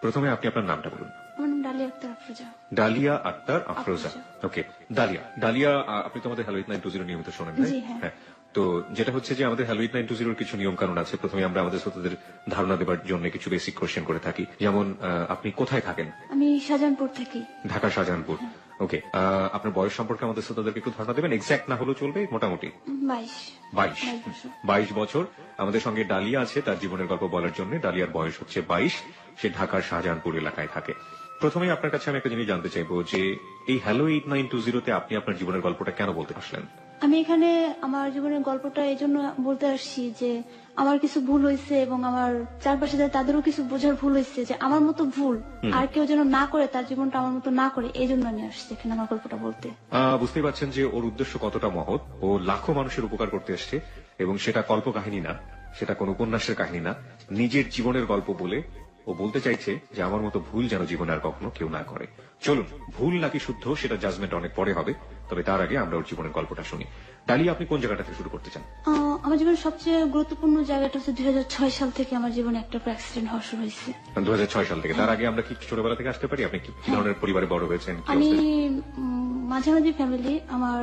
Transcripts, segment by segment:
প্রথমে আপনি আপনার নামটা বলুন। আমার নাম ডালিয়া আক্তার আফরোজা। ডালিয়া আক্তার আফরোজা। ওকে, ডালিয়া ডালিয়া আপনি তো আমাদের হ্যালো 8920 নিয়মিত শোনেন, জি, হ্যাঁ। হ্যাঁ। তো যেটা হচ্ছে যে আমাদের হ্যালো 8920 কিছু নিয়ম কানুন আছে। প্রথমে আমরা আমাদের শ্রোতাদের ধারণা দেবার জন্য কিছু বেসিক কোশ্চেন করে থাকি, যেমন আপনি কোথায় থাকেন? আমি শাহজাহানপুর থাকি। ঢাকা শাহজাহানপুর। ওকে, আপনার বয়স সম্পর্কে আমাদের শ্রোতাদেরকে একটু ধারণা দেবেন, এক্সাক্ট না হলেও চলবে, মোটামুটি 22 22 বছর। আমাদের সঙ্গে ডালিয়া আছে তার জীবনের গল্প বলার জন্য। ডালিয়ার বয়স হচ্ছে 22, সে ঢাকার শাহজাহানপুর এলাকায় থাকে। প্রথমেই আপনার কাছে আমি একটা জিনিস জানতে চাইবো যে এই হ্যালো 8920 আপনি আপনার জীবনের গল্পটা কেন বলতে আসলেন? আমি এখানে আমার জীবনের গল্পটা এই জন্য বলতে আসছি যে আমার কিছু ভুল হয়েছে এবং আমার চারপাশে তাদেরও কিছু বোঝার ভুল হয়েছে, যে আমার মতো ভুল আর কেউ যেন না করে, তার জীবনটা আমার মতো না করে, এই জন্য আমি আসছি এখানে আমার গল্পটা বলতে। বুঝতেই পারছেন যে ওর উদ্দেশ্য কতটা মহৎ। ও লাখো মানুষের উপকার করতে এসছে, এবং সেটা কল্প কাহিনী না, সেটা কোন উপন্যাসের কাহিনী না, নিজের জীবনের গল্প বলে ও বলতে চাইছে যে আমার মতো ভুল যেন জীবনে আর কখনো কেউ না করে। চলুন, ভুল নাকি শুদ্ধ সেটা জাজমেন্ট অনেক পরে হবে, তবে তার আগে আমরা ওর জীবনের গল্পটা শুনি। ডালিয়া, আপনি কোন জায়গাটা থেকে শুরু করতে চান? আমার জীবনের সবচেয়ে গুরুত্বপূর্ণ জায়গাটা হচ্ছে 2006 সাল থেকে আমার জীবনে একটা অ্যাক্সিডেন্ট হওয়া শুরু হয়েছে। 2006 সাল থেকে? তার আগে আমরা কি ছোটবেলা থেকে আসতে পারি? আপনি কি ধরনের পরিবারে বড় হয়েছেন? আমি মাঝামাঝি ফ্যামিলি। আমার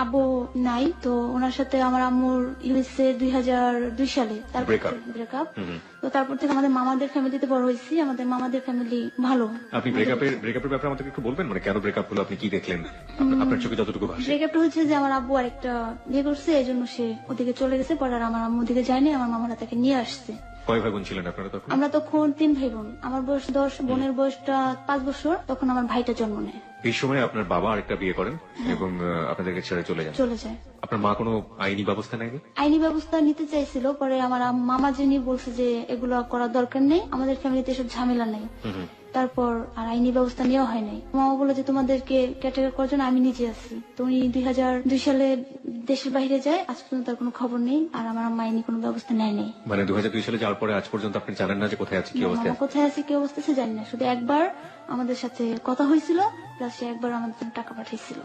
আব্বু নাই, তো ওনার সাথে আমার আম্মুর ইউএসএ 2002 সালে তার ব্রেকআপ। তো তারপর থেকে আমাদের মামাদের ফ্যামিলিতে বড় হয়েছি। আমাদের মামাদের ফ্যামিলি ভালো। আপনি ব্রেকআপের ব্যাপারে আমাদেরকে একটু বলবেন, মানে কেন ব্রেকআপ হলো, আপনি কি দেখলেন আপনার চোখে যতটুকু ভাসে? ব্রেকআপটা হচ্ছে যে আমার আব্বু আরেকটা বিয়ে করছে, এই জন্য সে ওদিকে চলে গেছে। পরে আর আমার আম্মু ওদিকে যায়নি, আমার মামারা তাকে নিয়ে আসছে। কয় ভাই বোন ছিলেন আপনারা তখন? আমরা তখন 3 ভাই বোন। আমার বয়স 10, বোনের বয়সটা 5 বছর। তখন আমার ভাইটা জন্ম নেয়। এই সময় আপনার বাবা আরেকটা বিয়ে করেন এবং আপনাদেরকে ছেড়ে চলে যায়। আপনার মা কোনো আইনি ব্যবস্থা নেয়নি? আইনি ব্যবস্থা নিতে চাইছিল, পরে আমার মামা যিনি বলছে যে এগুলো করার দরকার নেই, আমাদের ফ্যামিলিতে এসব ঝামেলা নেই। তারপর আর আইনি ব্যবস্থা নেওয়া হয় নাই। মামা বললো যে তোমাদেরকে ক্যাটাগরি করার জন্য আমি নিজে আছি। তো উনি 2002 সালে দেশের বাইরে যায়, আজ পর্যন্ত তার কোনো খবর নেই, আর আমার আম্মা আইনি কোনো ব্যবস্থা নেয় নাই। মানে 2002 সালে যাওয়ার পরে আজ পর্যন্ত আপনি জানেন না যে কোথায় আছে, কি অবস্থা? কোথায় আছে, কি অবস্থা সে জানি না। শুধু একবার আমাদের সাথে কথা হয়েছিল, প্লাস সে একবার আমাদের জন্য টাকা পাঠিয়েছিল।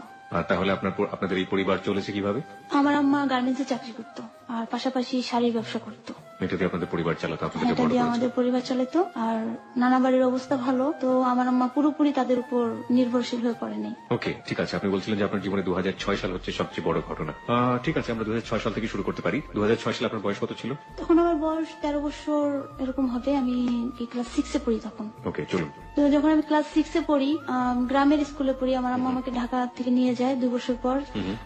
তাহলে আপনাদের এই পরিবার চলেছে কিভাবে? আমার আম্মা গার্মেন্টসে চাকরি করতো আর পাশাপাশি শাড়ির ব্যবসা করতো। এটা দিয়ে আপনাদের পরিবার চালাতো? এটা দিয়ে আমাদের পরিবার চালাতো। আর নানা বাড়ির অবস্থা ভালো, তো আমার আম্মা পুরোপুরি তাদের উপর নির্ভরশীল হয়ে পড়েনি। ওকে, ঠিক আছে। আপনি বলছিলেন যে আপনার জীবনে 2006 সাল হচ্ছে সবচেয়ে বড় ঘটনা। ঠিক আছে, আমরা 2006 সাল থেকে শুরু করতে পারি। 2006 সালে আপনার বয়স কত ছিল? তখন আমার বয়স 13 বছর এরকম হবে। আমি ক্লাস 6 এ পড়ি তখন। ওকে, চলুন। তো যখন আমি ক্লাস 6 এ পড়ি, গ্রামের স্কুলে পড়ি, আমার আম্মা আমাকে ঢাকা থেকে নিয়ে যায় 2 বছর পর।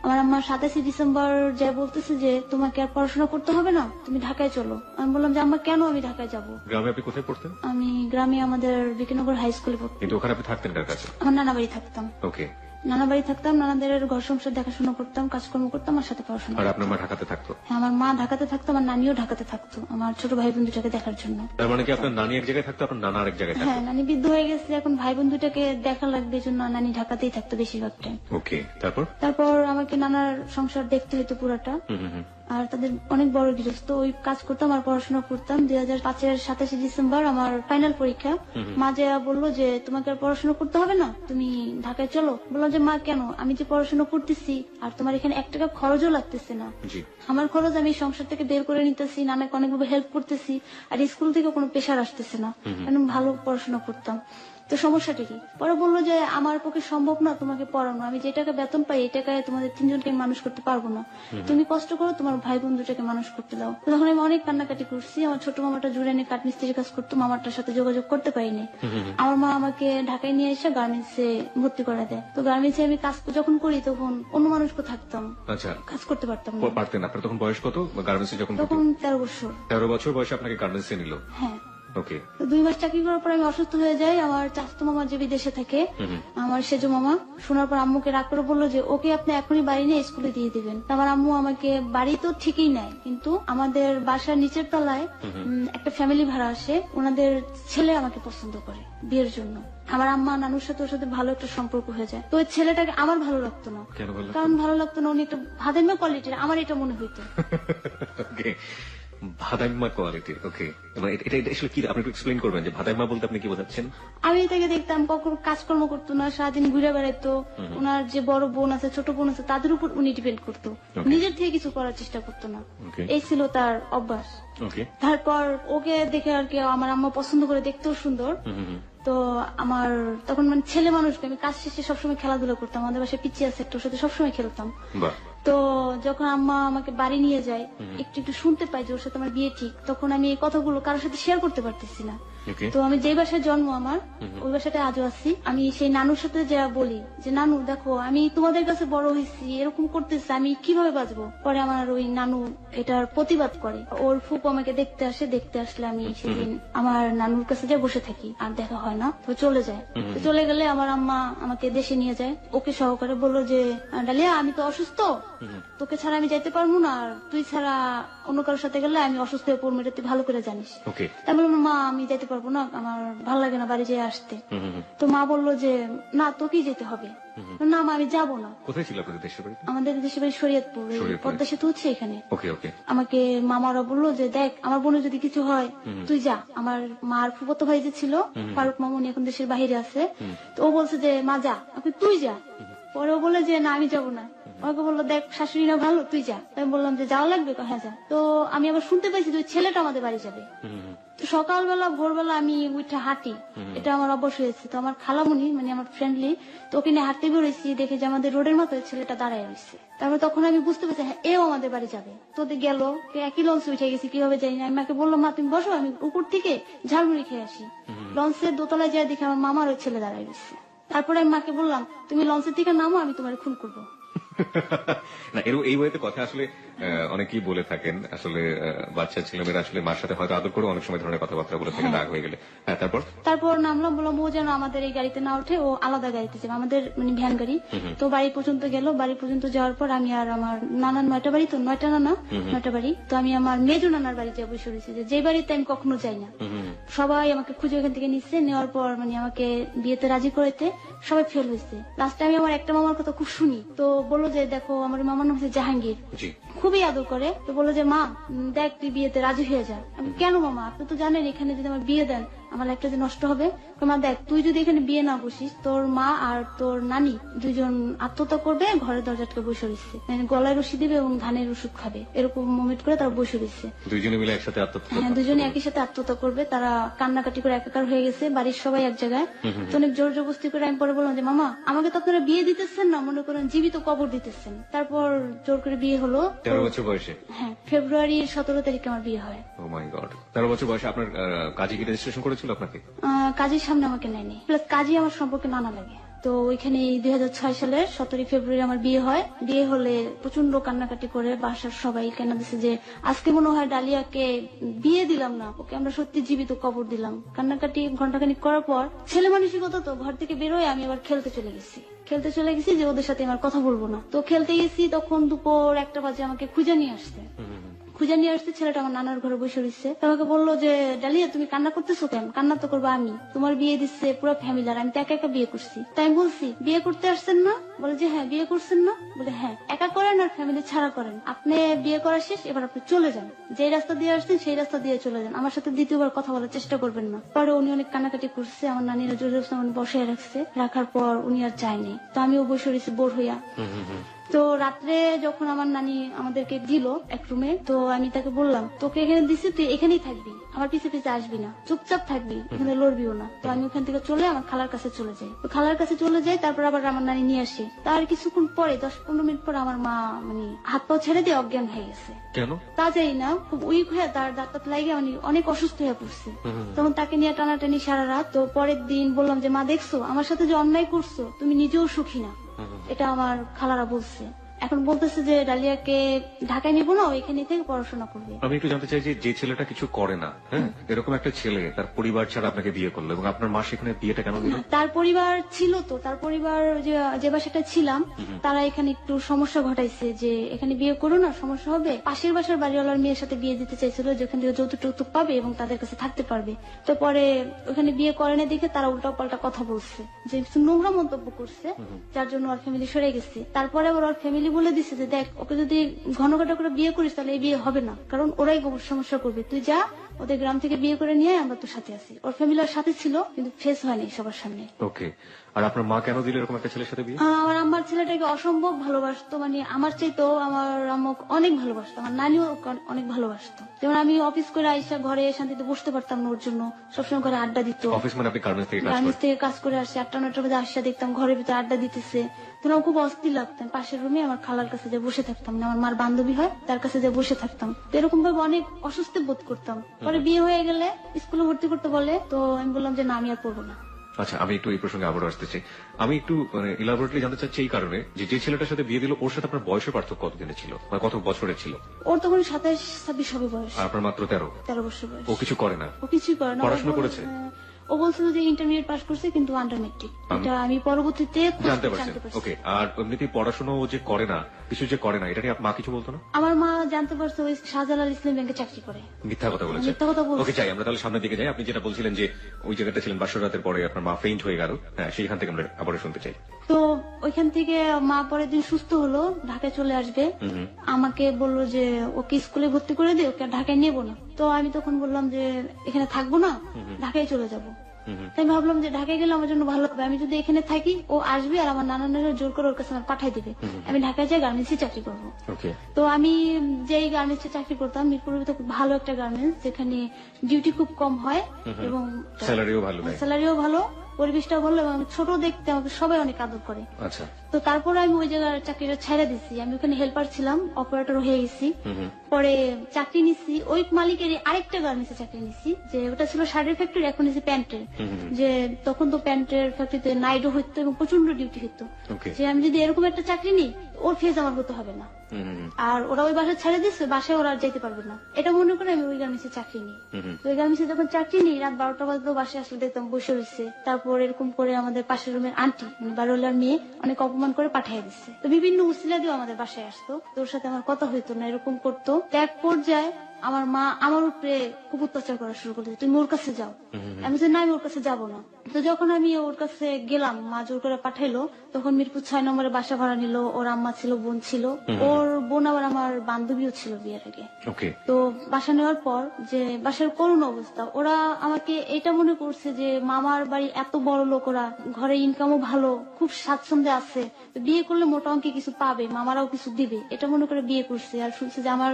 আমার আম্মা 27 ডিসেম্বর যায় বলতেছে যে তোমাকে আর পড়াশোনা করতে হবে না, তুমি ঢাকায় চলো। আমি বললাম যে আম্মা কেন আমি ঢাকায় যাব? গ্রামে আপনি কোথায় পড়তেন? আমি গ্রামে আমাদের বিকেনগর হাই স্কুলে পড়তাম। কিন্তু ওখানে আপনি থাকতেন কার কাছে? আমার নানা বাড়ি থাকতাম। ওকে, নানা বাড়ি থাকতাম, নানাদের ঘর সংসার দেখাশোনা করতাম, কাজকর্ম করতাম, আর সাথে পড়াশোনা। আর আপনার মা ঢাকাতে থাকতো? হ্যাঁ, আমার মা ঢাকাতে থাকতো, আমার নানিও ঢাকাতে থাকতো, আমার ছোট ভাই বোন দুটাকে দেখার জন্য। তার মানে কি আপনার নানি এক জায়গায় থাকতো, আপনার নানা আরেক জায়গায় থাকতো? হ্যাঁ, নানি বৃদ্ধ হয়ে গেছে, এখন ভাই বোন দুটাকে দেখা লাগবে, জন্য নানি ঢাকাতেই থাকতো বেশিরভাগ টাইম। ওকে, তারপর আমাকে নানার সংসার দেখতে হইতো পুরাটা। আর তাদের অনেক বড় গৃহস্থ, ওই কাজ করতাম আর পড়াশোনা করতাম। 2005-এর 27 ডিসেম্বর আমার ফাইনাল পরীক্ষা। মা যে বললো যে তোমাকে আর পড়াশোনা করতে হবে না, তুমি ঢাকায় চলো। বললাম যে মা কেন, আমি যে পড়াশোনা করতেছি আর তোমার এখানে 1 টাকা খরচও লাগতেছে না। আমার খরচ আমি সংসার থেকে বের করে নিতেছি, নানাকে অনেকভাবে হেল্প করতেছি, আর স্কুল থেকে কোনো প্রেশার আসতেছে না, কারণ ভালো পড়াশোনা করতাম। তো সমস্যাটা কি? পরে বললো যে আমার পক্ষে সম্ভব না তোমাকে পড়ানো, আমি যে টাকা বেতন পাই এই টাকায় তোমাদের 3 জনকে মানুষ করতে পারবো না, তুমি কষ্ট করো, তোমার ভাই বোন দুটাকে মানুষ করতে দাও। তখন আমি অনেক কান্নাকাটি করছি। আমার ছোট মামাটা জুড়ানি কাঠমিস্ত্রির কাজ করতো, মামাটার সাথে যোগাযোগ করতে পারিনি। আমার মা আমাকে ঢাকায় নিয়ে এসে গার্মেন্টসে ভর্তি করে দেয়। তো গার্মেন্টসে আমি কাজ যখন করি তখন অন্য মানুষকে থাকতাম, কাজ করতে পারতাম না। পারতেন? আপনার তখন বয়স কত গার্মেন্টসে যখন? তখন 13 বছর। 13 বছর বয়সে আপনাকে গার্মেন্টসে নিল? হ্যাঁ। ওকে। 2 মাস চাকরি করার পর আমি অসুস্থ হয়ে যাই। আমার চাচাতো মামা যে বিদেশে থাকে, আমার সেজো মামা, শোনার পর আম্মুকে রাগ করে বললো যে ওকে আপনি এখনই বাড়ি নিয়ে স্কুলে দিয়ে দিবেন। আমার আম্মু আমাকে বাড়ি তো ঠিকই নেয়, কিন্তু আমাদের বাসার নিচের তলায় একটা ফ্যামিলি ভাড়া আসে, ওনাদের ছেলে আমাকে পছন্দ করে বিয়ের জন্য। আমার আম্মা নানুর সাথে ওর সাথে ভালো একটা সম্পর্ক হয়ে যায়। তো ওই ছেলেটাকে আমার ভালো লাগতো না। কারণ ভালো লাগতো না, উনি একটা ভাদাইমা কোয়ালিটির, আমার এটা মনে হইতো। ভাদাইমা কোয়ালিটির? ওকে, এটা আসলে কি, আপনি একটু এক্সপ্লেইন করবেন যে ভাদাইমা বলতে আপনি কি বোঝাচ্ছেন? আমি এটাকে দেখতাম কখনো কাজকর্ম করতো না, সারাদিন ঘুরে বেড়াইতো। ওনার যে বড় বোন আছে, ছোট বোন আছে, তাদের উপর উনি ডিপেন্ড করতো, নিজের থেকে কিছু করার চেষ্টা করতো না। এই ছিল তার অভ্যাস। তারপর ওকে দেখে আর কি আমার আম্মা পছন্দ করে, দেখতেও সুন্দর। তো আমার তখন মানে ছেলে মানুষকে আমি কাজ শেষে সবসময় খেলাধুলা করতাম, আমাদের বাসায় পিচ্ছি আছে একটা, ওর সাথে সবসময় খেলতাম। বাহ, তো যখন আম্মা আমাকে বাড়ি নিয়ে যায়, একটু একটু শুনতে পাই যে ওর সাথে আমার বিয়ে ঠিক, তখন আমি এই কথাগুলো কারোর সাথে শেয়ার করতে পারতেছি না। ওকে, তো আমি যেই বাসায় জন্ম আমার, ওই বাসাটা আজও আছি। আমি সেই নানুর সাথে যা বলি যে নানু দেখো আমি তোমাদের কাছে বড় হয়েছি, এরকম করতেছি, আমি কিভাবে বাঁচবো। পরে আমার ওই নানু এটার প্রতিবাদ করে, ওর ফুপু আমাকে দেখতে আসে, দেখতে আসলে আমি সেদিন আমার নানুর কাছে যে বসে থাকি, আর দেখা হয় না, তো চলে যায়। তো চলে গেলে আমার আম্মা আমাকে দেশে নিয়ে যায়, ওকে সহকারে বললো যে ডালিয়া আমি তো অসুস্থ, তোকে ছাড়া আমি যাইতে পারবো না, আর তুই ছাড়া অন্য কারোর সাথে গেলে আমি অসুস্থ হয়ে পড়বো, এটা তুই ভালো করে জানিস। ওকে, তাই বললাম মা আমি যাইতে পারবো না, আমার ভালো লাগে না বাড়ি যেয়ে আসতে। তো মা বললো যে না তোকেই যেতে হবে। না মা আমি যাবো না। কোথায় ছিল আপনাদের দেশের বাড়ি? আমাদের দেশের বাড়ি শরীয়তপুর, এই শরীয়তপুরে। পদ্মা সেতু হচ্ছে এখানে। ওকে ওকে, আমাকে মামারা বললো যে দেখ আমার বোনের যদি কিছু হয় তুই যা। আমার মার ফুফতো ভাই যে ছিল ফারুক মামুনি, এখন দেশের বাইরে আছে, তো ও বলছে যে মা যা, আপনি তুই যা। পরে ও বলে যে না আমি যাবো না। আমাকে বললো দেখ শাশুড়ি না ভালো, তুই যা। আমি বললাম যে যাওয়া লাগবে, হ্যাঁ যা। তো আমি আবার শুনতে পাইছি যে ওই ছেলেটা আমাদের বাড়ি যাবে। তো সকালবেলা ভোরবেলা আমি উঠে হাঁটি, এটা আমার অবশ্য হয়েছে। তো আমার খালামুনি মানে আমার ফ্রেন্ডলি, তো ওকে নিয়ে হাঁটতে বেরোইছি, দেখে যে আমাদের রোডের মাথায় ছেলেটা দাঁড়ায় রয়েছে। তারপরে তখন আমি বুঝতে পারছি হ্যাঁ এও আমাদের বাড়ি যাবে। তো গেল, একই লঞ্চে উঠে গেছি, কিভাবে যাই না। আমি মাকে বললাম মা তুমি বসো, আমি উপর থেকে ঝালমুড়ি খেয়ে আসি। লঞ্চের দোতলায় যায় দেখে আমার মামার ওই ছেলে দাঁড়ায় রয়েছে। তারপরে আমি মাকে বললাম তুমি লঞ্চের থেকে নামো, আমি তোমার খুন করবো। না এই বইতে কথা আসলে অনেকেই বলে থাকেন, আসলে বাচ্চা ছেলেমেয়েরা আসলে মার সাথে হয়তো আদর করে অনেক সময় ধরনের কথাবার্তা বলে থাকে রাগ হয়ে গেলে। হ্যাঁ, তারপর নামলাম, বললাম ও যেন আমাদের এই গাড়িতে না উঠে, ও আলাদা গাড়িতে যাবে, আমাদের মানে ভ্যান গাড়ি। তো বাড়ি পর্যন্ত গেল, বাড়ি পর্যন্ত যাওয়ার পর আমি আর আমার নানার 9টা বাড়ি, তো 9টা নানা 9টা বাড়ি, তো আমি আমার মেজো নানার বাড়ি যাবো বসে রয়েছি, যে বাড়িতে আমি কখনো যাই না। সবাই আমাকে খুঁজে ওখান থেকে নিচ্ছে, নেওয়ার পর মানে আমাকে বিয়েতে রাজি করাইতে সবাই ফেল হয়েছে। লাস্টে আমি আমার একটা মামার কথা খুব শুনি, তো বললো যে দেখো আমার মামার নাম হচ্ছে জাহাঙ্গীর, খুবই আদর করে। তো বললো যে মা দেখ তুই বিয়েতে রাজি হয়ে যা। আমি কেন মামা, আপনি তো জানেন এখানে যদি আমার বিয়ে দেন আমার একটা যে নষ্ট হবে। মা দেখ তুই যদি এখানে বিয়ে না বসিস, তোর মা আর তোর নানি দুজন আত্মহত্যা করবে, ঘরের দরজাটকে বসে রয়েছে, গলায় রশি দিবে এবং ধানের ওষুধ খাবে, এরকম মোমেন্ট করে তারা বসে রয়েছে। দুইজনে মিলে একসাথে আত্মহত্যা? হ্যাঁ দুজনে একই সাথে আত্মহত্যা করবে। তারা কান্নাকাটি করে একাকার হয়ে গেছে, বাড়ির সবাই এক জায়গায়। তো অনেক জোর জবরদস্তি করে আমি পরে বললাম যে মামা আমাকে তো আপনারা বিয়ে দিতেছেন না, মনে করেন জীবিত কবর দিতেছেন। তারপর জোর করে বিয়ে হলো 13 বছর বয়সে। হ্যাঁ ফেব্রুয়ারির 17 তারিখে আমার বিয়ে হয়। ও মাই গড, 13 বছর বয়সে আপনার কাজী কি রেজিস্ট্রেশন করেছিল আপনাকে? কাজের সামনে আমাকে নেয়নি, প্লাস কাজী আমার সম্পর্কে নানা লাগে। তো ওইখানে 2006 সালের 17 ফেব্রুয়ারি আমার বিয়ে হয়। বিয়ে হলে প্রচন্ড কান্নাকাটি করে বাসার সবাই কেনা দিচ্ছে যে আজকে মনে হয় ডালিয়াকে বিয়ে দিলাম না, ওকে আমরা সত্যি জীবিত কবর দিলাম। কান্নাকাটি ঘন্টাখানিক করার পর ছেলে মানসিকতা, তো ঘর থেকে বেরোয় আমি আবার খেলতে চলে গেছি যে ওদের সাথে আমার কথা বলবো না। তো খেলতে গেছি, তখন দুপুর 1টা বাজে আমাকে খুঁজে নিয়ে আসছে। ছেলেটা আমার নানার ঘরে বসে রয়েছে, আমাকে বললো যে ডালিয়া তুমি কান্না করতেছো কেন? কান্না তো করবো আমি, তোমার বিয়ে দিচ্ছে পুরো ফ্যামিলি, আর আমি তো একা একা বিয়ে করছি। তাই আমি বলছি বিয়ে করতে আসছেন না? বলে যে হ্যাঁ। বিয়ে করছেন না? বলে হ্যাঁ। একা করেন আর ফ্যামিলি ছাড়া করেন? আপনি বিয়ে করা শেষ, এবার আপনি চলে যান, যে রাস্তা দিয়ে আসছেন সেই রাস্তা দিয়ে চলে যান, আমার সাথে দ্বিতীয়বার কথা বলার চেষ্টা করবেন না। পরে উনি অনেক কান্নাকাটি করছে, আমার নানিরা জোর বসে রাখছে, রাখার পর উনি আর যায়নি। তো আমিও বসে রয়েছি বোর হইয়া। তো রাত্রে যখন আমার নানি আমাদেরকে দিল এক রুমে, তো আমি তাকে বললাম তোকে এখানে দিছি, তুই এখানেই থাকবি, আমার পিছে পিছে আসবি না, চুপচাপ থাকবি, এখানে লড়বিও না। তো আমি ওখান থেকে চলে আমার খালার কাছে চলে যাই। তো খালার কাছে চলে যাই, তারপর আবার আমার নানি নিয়ে আসে। তার কিছুক্ষণ পরে 10-15 মিনিট পর আমার মা মানে হাত পা ছেড়ে দিয়ে অজ্ঞান হয়ে গেছে। কেন তা যাই না, খুব উইক হয়ে তার দাঁত লাগে মানে অনেক অসুস্থ হয়ে পড়ছে। তখন তাকে নিয়ে টানাটানি সারা রাত। তো পরের দিন বললাম যে মা দেখছো আমার সাথে যে অন্যায় করছো, তুমি নিজেও সুখী না, এটা আমার খালারা বলছে। এখন বলতেছে যে ডালিয়াকে ঢাকায় নিবো না, ওইখানে থেকে পড়াশোনা করবে। আমি একটু জানতে চাই যে ছেলেটা কিছু করে না, হ্যাঁ, এরকম একটা ছেলে তার পরিবার ছাড়া আপনাকে বিয়ে করলো, এবং আপনার মা সেখানে বিয়েটা কেন দিল? তার পরিবার ছিল, তো তার পরিবার যে বাসাটা ছিলাম তারা এখানে একটু সমস্যা ঘটাইছে, যে এখানে বিয়ে করো না সমস্যা হবে। পাশের বাসার বাড়িওয়ালার মেয়ের সাথে বিয়ে দিতে চাইছিল, যেখান থেকে যৌতুক টৌতুক পাবে এবং তাদের কাছে থাকতে পারবে। তো পরে ওখানে বিয়ে করে না দেখে তারা উল্টা পাল্টা কথা বলছে, যে নোংরা মন্তব্য করছে, যার জন্য ওর ফ্যামিলি সরে গেছে। তারপরে আবার ওর ফ্যামিলি বলে দিছে যে দেখ ওকে যদি ঘন ঘটা করে বিয়ে করিস তাহলে এই বিয়ে হবে না, কারণ ওরাই সমস্যা করবে, তুই যা ওদের গ্রাম থেকে বিয়ে করে নিয়ে আমরা তোর সাথে আছি। ওর ফ্যামিলির সাথে ছিল কিন্তু ফেস হয়নি সবার সামনে। ওকে, আর আপনার মা কেন দিল এরকম একটা ছেলের সাথে বিয়ে? আমার আম্মার ছেলেটাকে অসম্ভব ভালোবাসতো, মানে আমার চাইতেও আমার আম্মু অনেক ভালোবাসতো, আমার নানিও ওকে অনেক ভালোবাসতো। যেমন আমি অফিস করে আইসা ঘরে শান্তিতে বসতে পারতাম না ওর জন্য, সবসময় ঘরে আড্ডা দিত। অফিস মানে আপনি গার্মেন্টস থেকে কাজ গার্মেন্টস করেন? থেকে কাজ করে আসছে 8টা-9টার বাজে আসা দেখতাম ঘরের ভিতরে আড্ডা দিতেছে, তখন আমার খুব অস্থির লাগতাম। পাশের রুমে আমার খালার কাছে যে বসে থাকতাম, মানে আমার মার বান্ধবী হয় তার কাছে যে বসে থাকতাম। তো এরকম ভাবে অনেক অস্বস্তি বোধ করতাম। পরে বিয়ে হয়ে গেলে স্কুলে ভর্তি করতে বলে, তো আমি বললাম যে না আমি আর পড়বো না। আচ্ছা, আমি একটু এই প্রসঙ্গে আবারও আসতে চাই। আমি একটু ইলাবোরেটলি জানতে চাচ্ছি এই কারণে যে ছেলেটার সাথে বিয়ে দিল ওর সাথে আপনার বয়সের পার্থক্য কতদিনের ছিল, মানে কত বছরের ছিল? ওর তখন 27-26 হবে বয়স, আর আপনার মাত্র 13। 13 বছর বয়স। ও কিছু করে না? ও কিছুই করে না। পড়াশোনা ও বল- করেছে? ও বলছিল যে ইন্টারমিডিয়েট পাস করছে কিন্তু আন্ডার মেট্রিক। এটা আমি পরবর্তীতে জানতে পারছেন? ওকে, আর এমনিতেই পড়াশোনা ও যে করে না, কিছু যে করে না, এটা নিয়ে মা কিছু বলতো না? আমার মা জানতে পারছে ওই শাহজালাল ইসলাম ব্যাংকে চাকরি করে। মিথ্যা কথা বলেছে? মিথ্যা কথা বলছে। ওকে, যাই আমরা তাহলে সামনের দিকে যাই। আপনি যেটা বলছিলেন যে ওই জায়গাটা ছিলেন বাসর রাতের পরে আপনার মা ফেইন্ট হয়ে গেল, হ্যাঁ সেইখান থেকে আমরা আবার শুনতে চাই। তো ওইখান থেকে মা পরের দিন সুস্থ হলো, ঢাকায় চলে আসবে। আমাকে বললো যে ওকে স্কুলে ভর্তি করে দে, ওকে আর ঢাকায় নেবো না। তো আমি তখন বললাম যে এখানে থাকবো না, ঢাকায় চলে যাবো। তাই আমি ভাবলাম যে ঢাকায় গেলে আমার জন্য ভালো হবে, আমি যদি এখানে থাকি ও আসবে আর আমার নানারা জোর করে ওর কাছে আমার পাঠাই দিবে, আমি ঢাকায় যাই গার্মেন্টসে চাকরি করবো। ওকে, তো আমি যেই গার্মেন্টসে চাকরি করতাম মিরপুরের ভিতরে খুব ভালো একটা গার্মেন্টস, যেখানে ডিউটি খুব কম হয় এবং স্যালারিও ভালো দেয়। স্যালারিও ভালো, পরিবেশটাও ভালো, এবং আমি ছোট দেখতে আমাকে সবাই অনেক আদর করে। আচ্ছা, তো তারপরে আমি ওই জায়গার চাকরিটা ছেড়ে দিছি, আমি ওখানে হেল্পার ছিলাম, অপারেটর হয়ে গেছি। পরে চাকরি নিছি ওই মালিকেরই আরেকটা গার্মেন্টসে চাকরি নিছি, যে ওটা ছিল শার্টের ফ্যাক্টরি, এখন নিছি প্যান্টের। যে তখন তো প্যান্টের ফ্যাক্টরিতে নাইটও হইতো এবং প্রচন্ড ডিউটি হইতো, ওকে, যে আমি যদি এরকম একটা চাকরি নিই ওর ফেজ আমার হতে হবে না। আর ওরা ওই বাসায় ছেড়ে দিচ্ছে, বাসায় ওরা আর যেতে পারবে না, এটা মনে করে আমি ওই গার্মেন্টসে চাকরি নিই। তো ওই গার্মেন্টসে যখন চাকরি নিই রাত 12টা বাজলো, বাসায় আসলে দেখতাম বসে রয়েছে। তারপর এরকম করে আমাদের পাশের রুমের আন্টি, মানে বাড়িওয়ালার মেয়ে, অনেক অপমান করে পাঠিয়ে দিচ্ছে। তো বিভিন্ন উসিলা দিয়েও আমাদের বাসায় আসতো, তোর সাথে আমার কথা হইতো না, এরকম করতো। তো এক পর্যায়ে আমার মা আমার উপরে খুব অত্যাচার করা শুরু করলো, তুমি ওর কাছে যাও। আমি বলছি না আমি ওর কাছে যাবো না। তো যখন আমি ওর কাছে গেলাম, মা জোর করে পাঠাইলো, তখন মিরপুর 6 নম্বরে বাসা ভাড়া নিল। ওর আম্মা ছিল, বোন ছিল, ওর বোন আবার আমার বান্ধবীও ছিল বিয়ের আগে। ওকে, তো বাসা নেওয়ার পর যে বাসার করুণ অবস্থা, ওরা আমাকে এটা মনে করছে যে মামার বাড়ি এত বড় লোক, ওরা ঘরে ইনকামও ভালো, খুব স্বাচ্ছন্দ্যে আছে, তো বিয়ে করলে মোটা অঙ্কে কিছু পাবে, মামারাও কিছু দিবে, এটা মনে করে বিয়ে করছে। আর শুনছে যে আমার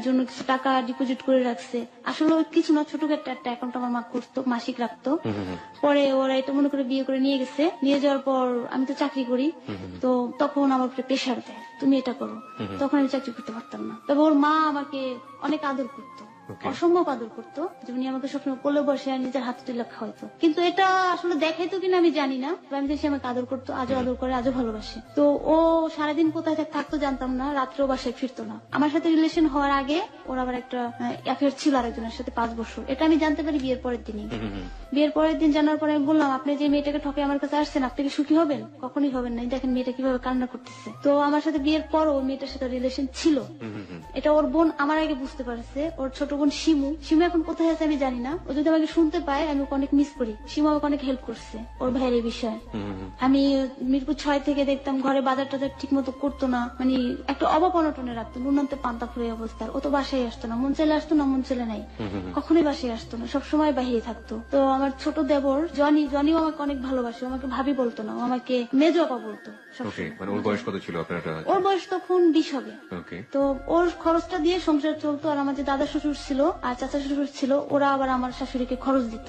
জন্য কিছু টাকা ডিপোজিট করে রাখছে। আসলে ওই কিছু না, ছোট একটা অ্যাকাউন্ট আমার মা করতো, মাসিক রাখতো। পরে ওরা এটা মনে করে বিয়ে করে নিয়ে গেছে। নিয়ে যাওয়ার পর আমি তো চাকরি করি, তো তখন আমার উপরে প্রেশার দেয়, তুমি এটা করো। তখন আমি চাকরি করতে পারতাম না। তবে ওর মা আমাকে অনেক আদর করতো, অসম্ভব আদর করতো, যেমনি আমাকে সবসময় কোলে বসে আর নিজের হাতে তুলে খাওয়াইতো। কিন্তু এটা আসলে দেখাইতো কিনা আমি জানি না, আমি দেখছি আমাকে আদর করতো, আজও আদর করে, আজও ভালোবাসে। তো ও সারাদিন কোথায় থাকতো জানতাম না, রাত্রেও বাসায় ফিরতো না। আমার সাথে রিলেশন হওয়ার আগে ওর আবার একটা অ্যাফেয়ার ছিল আরেকজনের সাথে 5 বছর, এটা আমি জানতে পারি বিয়ের পরের দিনই। বিয়ের পরের দিন জানার পরে আমি বললাম, আপনি যে মেয়েটাকে ঠকে আমার কাছে আসছেন, আপনি কি সুখী হবেন? কখনই হবেন না, দেখেন মেয়েটা কিভাবে কান্না করতেছে। তো আমার সাথে বিয়ের পরও ওই মেয়েটার সাথে রিলেশন ছিল, এটা ওর বোন আমার আগে বুঝতে পারছে। ওর ছোট বোন শিমু এখন কোথায় আছে আমি জানি না, ও যদি আমাকে শুনতে পায় আমি ওকে অনেক মিস করি। শিমু আমাকে অনেক হেল্প করছে ওর ভাইয়ের এই বিষয়ে। আমি মিরপুর 6 থেকে দেখতাম ঘরে বাজার টাজার ঠিক মতো করতো না, মানে একটা অভাব অনটনে রাখতো, নুনান্তে পান্তা ফুরে অবস্থা। ও তো বাসায় আসতো না, মন চাইলে আসতো না, মন চাইলে নাই, কখনোই বাসায় আসতো না, সবসময় বাহিরে থাকতো। তো আমার ছোট দেবর জনিও আমাকে অনেক ভালোবাসে, আমাকে ভাবি বলতো না, ও আমাকে মেজো আপা বলতো ওকে, সবসময়। মানে ওর বয়স কত ছিল আপনার? ওর বয়স তখন 20 হবে। ওকে, তো ওর খরচটা দিয়ে সংসার চলতো। আর আমার যে দাদা শ্বশুর ছিল আর চাচা শ্বশুর ছিল, ওরা আবার আমার শাশুড়িকে খরচ দিত।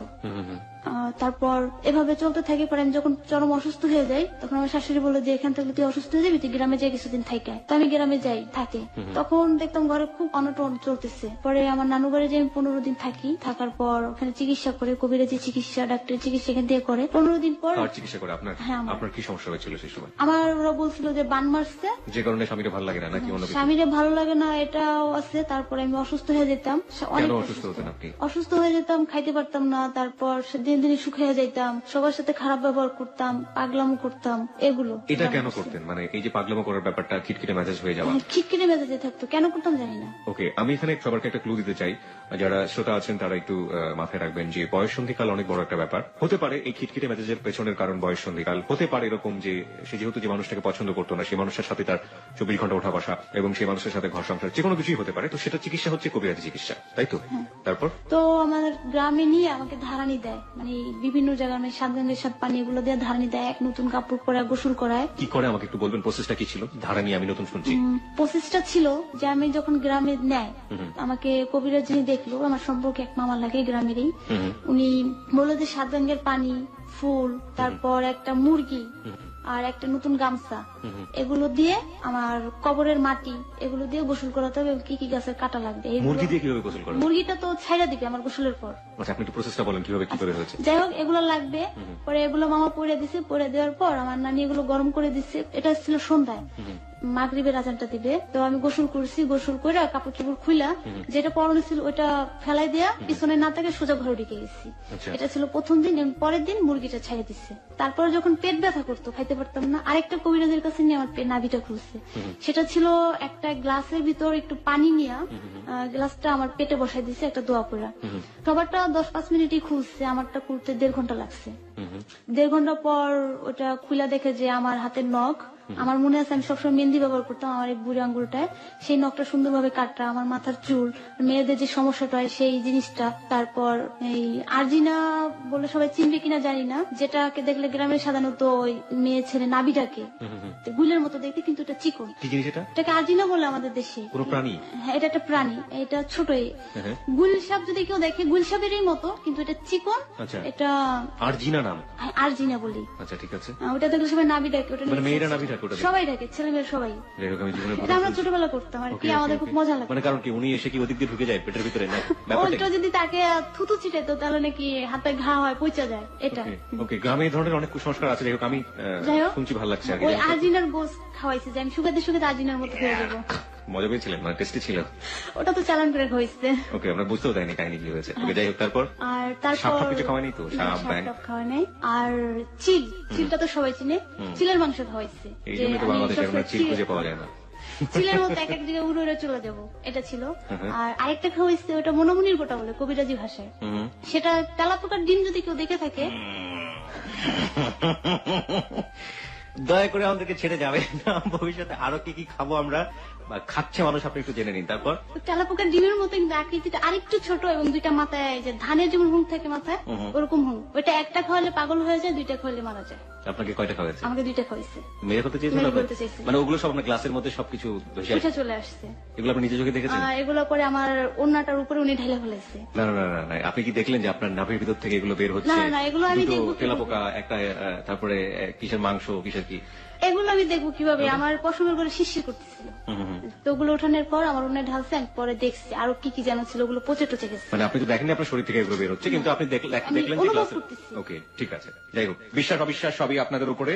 তারপর এভাবে চলতে থাকে। পরে আমি যখন চরম অসুস্থ হয়ে যাই, তখন আমার শাশুড়ি বললো যে এখান থেকে তুই অসুস্থ হয়ে যাবি, তুই গ্রামে যাই কিছুদিন থাকে। তো আমি গ্রামে যাই, থাকে। তখন দেখতাম ঘরে খুব অনটন চলতেছে। পরে আমার নানু বাড়ি যাই, আমি 15 দিন থাকি। থাকার পর ওখানে চিকিৎসা করে, কবিরাজি চিকিৎসা, ডাক্তারের চিকিৎসা এখান থেকে করে। 15 দিন পর আর চিকিৎসা করে আপনার? হ্যাঁ, আমার। আপনার কি সমস্যা হয়েছিল সেই সময়? আমার ওরা বলছিল যে বান মারছে, যে কারণে স্বামীর ভালো লাগে না, নাকি অন্য কিছু? স্বামীরে ভালো লাগে না এটাও আছে। তারপরে আমি অসুস্থ হয়ে যেতাম, কেন অসুস্থ হতেন আপনি? অসুস্থ হয়ে যেতাম, খাইতে পারতাম না। তারপর সেদিন দিনে দিনে শুকিয়ে যাইতাম, সবার সাথে খারাপ ব্যবহার করতাম, পাগলামো করতাম, এগুলো। এটা কেন করতেন? মানে এই যে পাগলামো করার ব্যাপারটা, খিটখিটে মেজাজ হয়ে যাওয়া। হ্যাঁ, খিটখিটে মেজাজে থাকতো, কেন করতাম জানি না। ওকে, আমি এখানে সবারকে একটা ক্লু দিতে চাই, যারা শ্রোতা আছেন তারা একটু মাথায় রাখবেন যে বয়ঃসন্ধিকাল অনেক বড় একটা ব্যাপার হতে পারে। এই খিটখিটে মেজাজের পেছনের কারণ বয়ঃসন্ধিকাল হতে পারে এরকম যে সে যেহেতু যে মানুষটাকে পছন্দ করতো না, সেই মানুষের সাথে তার 24 ঘন্টা ওঠা বসা এবং সেই মানুষের সাথে ঘর সংসার যে কোনো কিছুই হতে পারে। তো সেটা চিকিৎসা হচ্ছে কবিরাজি চিকিৎসা, তাই তো? তারপর তো আমার গ্রামে নিয়ে আমাকে ধারানি দেয়, মানে বিভিন্ন জায়গায় মানে সাতগানের সাত পানি এগুলো দিয়ে ধারানি দেয়, এক নতুন কাপড় পরে গোসল করায়। কি করে আমাকে একটু বলবেন, প্রসেসটা কি ছিল? ধারানি আমি নতুন শুনছি। প্রসেসটা ছিল যে আমি যখন গ্রামে নেয়, আমাকে কবিরাজ যিনি দেখলো, আমার সম্পর্কে এক মামা লাগে গ্রামেরই, উনি বললো যে সাতগাঙ্গের পানি, ফুল, তারপর একটা মুরগি আর একটা নতুন গামছা, এগুলো দিয়ে আমার কবরের মাটি এগুলো দিয়ে গোসল করাতে হবে, কি কি গাছের কাটা লাগবে। মুরগি দিয়ে কিভাবে গোসল করা? মুরগিটা তো ছাইড়া দিবে আমার গোসলের পর। আচ্ছা, আপনি একটু প্রসেসটা বলেন কিভাবে কি করে হয়েছে। যাই হোক, এগুলো লাগবে। পরে এগুলো মামা পরে দিছে, পরে দেওয়ার পর আমার নানি এগুলো গরম করে দিচ্ছে। এটা ছিল সন্ধ্যায়, মাগরিবের আজানটা দিবে। তো আমি গোসল করছি, গোসল করে কাপড় চোপড় খুইলা যেটা পরনে ছিল ওটা ফেলাই দিয়া পিছনে না থেকে সোজা ঘরে ঢুকে গেছি। এটা ছিল প্রথম দিন। পরের দিন মুরগিটা ছাড়িয়ে দিচ্ছে। তারপর যখন পেট ব্যথা করতো, খাইতে পারতাম না, আরেকটা কবিরাজের কাছে নিয়ে আমার নাভিটা খুলছে। সেটা ছিল একটা গ্লাসের ভিতর একটু পানি নিয়ে গ্লাসটা আমার পেটে বসাই দিছে একটা দোয়া পড়া। সবারটা 10-5 মিনিটই খুলছে, আমারটা খুলতে 1.5 ঘন্টা লাগছে। 1.5 ঘন্টা পর ওটা খুলা দেখে যে আমার হাতের নখ, আমার মনে আছে আমি সবসময় মেহেন্দি ব্যবহার করতাম আমার এই বুড়ি আঙ্গুলটায়, সেই নখটা সুন্দরভাবে কাটা, আমার মাথার চুল, মেয়েদের যে সমস্যাটা হয় সেই জিনিসটা। তারপর এই আরজিনা বলে সবাই চিনবে কিনা জানি না, যেটাকে দেখলে গ্রামে সাধারণত ওই মেয়ে ছেলে নাবিটাকে গুলের মতো দেখতে, কিন্তু এটা চিকন। কি জিনিস এটা? এটাকে আরজিনা বলে আমাদের দেশে। পুরো প্রাণী? হ্যাঁ, এটা একটা প্রাণী, এটা ছোট। গুলসাপ যদি কেউ দেখে গুলসাপেরই মতো, কিন্তু এটা চিকন। আচ্ছা, এটা আরজিনা নাম? আরজিনা বলি। আচ্ছা, ঠিক আছে। ওটা দেখলে সবাই নাবি ডাকে, ওটা মানে মেয়েরা নাভি ডাকে? ওটা সবাই ডাকে, ছেলে মেয়ে সবাই। যাই হোক, আমি জীবনে এটা আমরা ছোটবেলা করতাম আর কি, আমাদের খুব মজা লাগতো। মানে কারণ কি, উনি এসে কি ওদিক দিয়ে ঢুকে যায় পেটের ভিতরে না? ব্যাপারটা ওইটা যদি তাকে থুতু ছিটাইতো তাহলে নাকি হাতে ঘা হয়, পচা যায়। এটা ওকে, গ্রামে এই ধরনের অনেক কুসংস্কার আছে। যাই হোক, আমি শুনছি, ভালো লাগছে আর কি। ওই আজিনার গোস খাওয়াইছে যে আমি শুকাতে শুকাতে আজিনার মতো হয়ে যাবো। মজা পেয়েছিলেন? মানে টেস্টি ছিল? ওটা তো চালান করে খাওয়াইছে। ওকে, আমরা বুঝতেও দেয়নি কাহিনী কি হয়েছে। ওকে, যাই হোক, তারপর? আর তারপর কিছু খাওয়ানি তো? সাপ, ব্যাঙ খাওয়া নাই। আর চিলটা তো সবাই চিনে, চিলের মাংস খাওয়াইছে। এই জন্য তো বাংলাদেশে এখন চিল খুঁজে পাওয়া যায় না। চিলের মতো এক এক জায়গায় উড়ে উড়ে চলে যাবো, এটা ছিল। আর আরেকটা খাওয়াইছে, ওটা মনোমনির গোটা বলে কবিরাজি ভাষায়। সেটা তেলাপোকার ডিম যদি কেউ দেখে থাকে, দয়া করে আমাদেরকে ছেড়ে যাবে না। ভবিষ্যতে আরো কি কি খাবো আমরা বা খাচ্ছে মানুষ, আপনি একটু জেনে নিন। তারপর? তেলাপোকার ডিমের মতো কিন্তু আকৃতিটা আরেকটু ছোট এবং দুইটা মাথায়, যে ধানের যেমন হুং থাকে মাথায়, ওরকম হুং। ওইটা একটা খাওয়ালে পাগল হয়ে যায়, দুইটা খাওয়ালে মারা যায়। আপনাকে কয়টা খাওয়াচ্ছে? আমাকে 2টা খাওয়াইছে। মেয়ে হতে চেয়েছিল? মানে ওগুলো সব আপনার গ্লাসের মধ্যে সবকিছু উঠে চলে আসছে? এগুলো আপনি নিজে চোখে দেখেছেন? এগুলো পরে আমার ওন্নাটার উপরে উনি ঢেলে ফেলাইছে। না না না না, আপনি কি দেখলেন যে আপনার নাভির ভিতর থেকে এগুলো বের হচ্ছে? না না, এগুলো আমি দেখবো। তেলাপোকা একটা, তারপরে কিসের মাংস, কিসের কি, এগুলো আমি দেখবো কিভাবে? আমার পশমের করে শিরশির করতেছিল, তো ওগুলো ওঠানোর পর আমার উন্নয় ঢালছে, আমি পরে দেখছি আরো কি কি যেন ছিল, ওগুলো পচে টচে গেছে। মানে আপনি তো দেখেননি আপনার শরীর থেকে এগুলো বের হচ্ছে, কিন্তু আপনি দেখলেন যে গ্লাসে। ওকে, ঠিক আছে। যাই হোক, বিশ্বাস অবিশ্বাস সবই আপনাদের উপরে।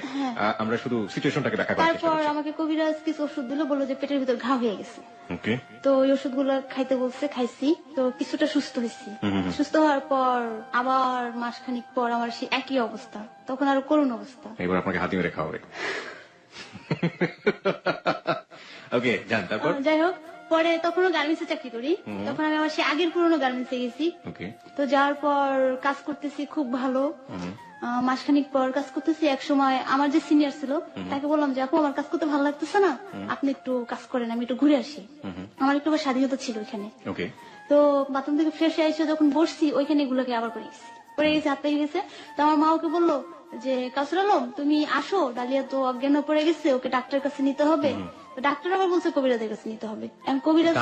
আমরা শুধু সিচুয়েশনটাকে ব্যাখ্যা করার চেষ্টা তারপর করছি। আমাকে কবিরাজ কিছু ওষুধ দিল, বললো যে পেটের ভিতর ঘা হয়ে গেছে। ওকে, তো ওই ওষুধগুলো খাইতে বলছে, খাইছি। তো কিছুটা সুস্থ হয়েছি। সুস্থ হওয়ার পর আবার মাসখানিক পর আমার সেই একই অবস্থা, তখন আরো করুণ অবস্থা। এবার আপনাকে হাতি মেরে খাওয়াবে। ওকে, যান। তারপর? যাই হোক, পরে তখনও গার্মেন্টসে চাকরি করি, তখন আমি আমার সেই আগের পুরোনো গার্মেন্টসে গেছি। তো যাওয়ার পর কাজ করতেছি খুব ভালো। মাসখানিক পর কাজ করতেছি, এক সময় আমার যে সিনিয়র ছিল তাকে বললাম যে আপু আমার কাজ করতে ভালো লাগতেছে না, আপনি একটু কাজ করেন, আমি একটু ঘুরে আসি। আমার একটু স্বাধীনতা ছিল এখানে। তো বাথরুম থেকে ফ্রেশ হয়ে এসে যখন বসছি, ওইখানে এগুলোকে আবার পড়ে গেছে, হাত পেয়ে গেছে। তো আমার মা ওকে বললো যে কাসুর আলম তুমি আসো, ডালিয়া তো অজ্ঞান পড়ে গেছে, ওকে ডাক্তারের কাছে নিতে হবে। ডাক্তার আবার বলছে কবিরাজের কাছে নিতে হবে।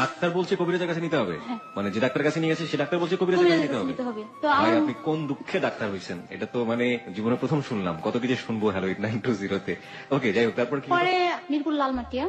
ডাক্তার বলছে কবিরাজের কাছে নিতে হবে? মানে যে ডাক্তার কাছে নিয়ে গেছে সে ডাক্তার বলছে কবিরাজের কাছে নিতে হবে? তো আপনি কোন দুঃখে ডাক্তার হয়েছেন? এটা তো মানে জীবনে প্রথম শুনলাম, কত কিছু শুনবো হ্যালো 8920-তে। ওকে, যাই হোক, তারপর কি? পরে মিরপুর লালমাটিয়া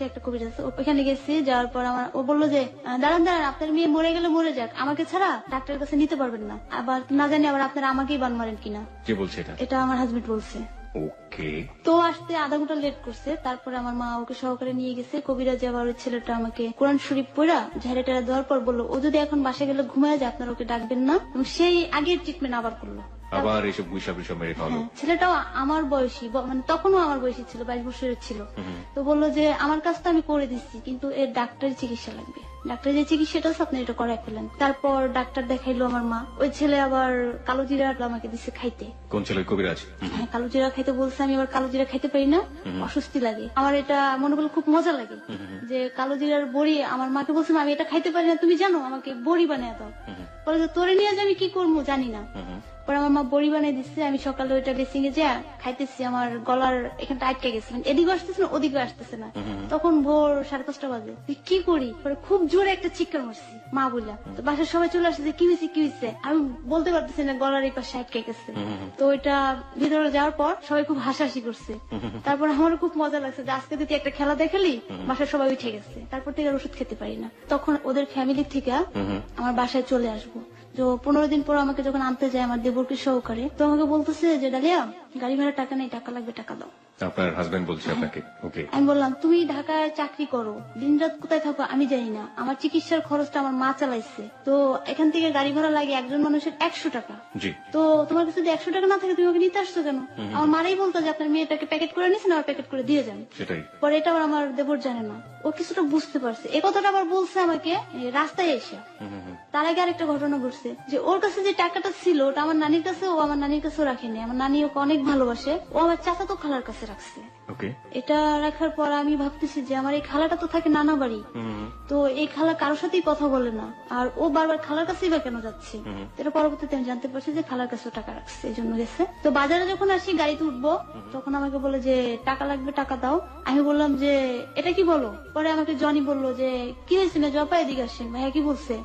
একটা কবিরাজ, ওখানে গেছি। যাওয়ার পর ও বললো যে দাঁড়ান দাঁড়ান, আপনার মেয়ে মরে গেলে মরে যাক, আমাকে ছাড়া ডাক্তারের কাছে নিতে পারবেন না। আবার না জানি আবার আপনারা আমাকেই বান মারেন কিনা। কে বলছে এটা? এটা আমার হাজবেন্ড বলছে। ওকে, তো আসতে আধা ঘন্টা লেট করছে। তারপরে আমার মা ওকে সহকারে নিয়ে গেছে। কবিরাজ আবার ওই ছেলেটা আমাকে কোরআন শরীফ পড়া ঝাড়ে টাড়া দেওয়ার পর বললো ও যদি এখন বাসা গেলে ঘুমায় যায়, আপনারা ওকে ডাকবেন না। এবং সেই আগের ট্রিটমেন্ট আবার করলো। আবার এইসব গুইসা বিষয় মেরে খাওয়ালো। হ্যাঁ, ছেলেটাও আমার বয়সী, মানে তখনও আমার বয়সী ছিল, 22 বছরের ছিল। তো বললো যে আমার কাজ তো আমি করে দিচ্ছি, কিন্তু এর ডাক্তারি চিকিৎসা লাগবে, ডাক্তার যে চিকিৎসাটা আছে আপনি এটা করাই ফেলেন। তারপর ডাক্তার দেখাইলো আমার মা, ওই ছেলে আবার কালো জিরা আমাকে দিচ্ছে খাইতে। কোন ছেলে? কবিরাজ? হ্যাঁ, কালো জিরা খাইতে বলছে, আমি আবার কালো জিরা খাইতে পারি না, অস্বস্তি লাগে আমার, এটা মনে করলে খুব মজা লাগে যে কালো জিরার বড়ি। আমার মাকে বলছিলাম আমি এটা খাইতে পারি না, তুমি জানো, আমাকে বড়ি বানিয়ে দাও। বলে যে তোরে নিয়ে যে আমি কি করবো জানি না। পরে আমার মা বড়ি বানিয়ে দিচ্ছে, আমি সকালে ওইটা বেসিং এ যা খাইতেছি, আমার গলার এখানটা আটকে গেছে, মানে এদিকে আসতেছে না ওদিকে আসতেছে না। তখন ভোর 5:30 বাজে, কি করি, পরে খুব জোরে একটা চিৎকার মারছি মা বললা। তো বাসার সবাই চলে আসছে যে কি হয়েছে কি হয়েছে, আমি বলতে পারতেছি না, গলার এই পাশে আটকে গেছে। তো ওইটা ভিতরে যাওয়ার পর সবাই খুব হাসাহাসি করছে। তারপর আমারও খুব মজা লাগছে যে আজকে তুই একটা খেলা দেখালি, বাসার সবাই উঠে গেছে। তারপর থেকে আর ওষুধ খেতে পারি না। তখন ওদের ফ্যামিলি থেকে আমার বাসায় চলে আসবো। তো 15 দিন পর আমাকে যখন আনতে যায় আমার দেবরকে সহকারে, তো আমাকে বলতেছে যে ডালিয়া গাড়ি ভাড়া টাকা নেই, টাকা লাগবে, টাকা দাও। আপনার হাজবেন্ড বলছে আপনাকে? ওকে। আমি বললাম তুমি ঢাকায় চাকরি করো, দিনরাত কোথায় থাকো আমি জানি না, আমার চিকিৎসার খরচটা আমার মা চালাইছে, তো এখান থেকে গাড়ি ভাড়া লাগে একজন মানুষের 100 টাকা। জি। তো তোমার কাছে যদি 100 টাকা না থাকে তুমি ওকে নিতে আসছো কেন? আমার মারাই বলতো যে আপনার মেয়েটাকে প্যাকেট করে নিয়েছেন, আর প্যাকেট করে দিয়ে যান। সেটাই। পরে এটা আবার আমার দেবর জানে না, ও কিছুটা বুঝতে পারছে। এই কথাটা আবার বলছে আমাকে রাস্তায় এসে। তার আগে আরেকটা ঘটনা ঘটছে যে ওর কাছে যে টাকাটা ছিল ওটা আমার নানির কাছে, ও আমার নানির কাছেও রাখেনি। আমার নানি ওকে অনেক ভালোবাসে, ও আমার চাচাতো খালার কাছে রাখছে। ওকে। এটা রাখার পর আমি ভাবতেছি যে আমার এই খালাটা তো থাকে নানা বাড়ি, তো এই খালা কারোর সাথেই কথা বলে না, আর ও বারবার খালার কাছেই বা কেন যাচ্ছে। এটা পরবর্তীতে আমি জানতে পারছি যে খালার কাছেও টাকা রাখছে, এই জন্য গেছে। তো বাজারে যখন আসি গাড়িতে উঠবো, তখন আমাকে বলে যে টাকা লাগবে, টাকা দাও। আমি বললাম যে এটা কি বলো? পরে আমাকে জনি বললো যে কি হয়েছে না জপা, এদিকে আসেন। ভাইয়া কি বলছে?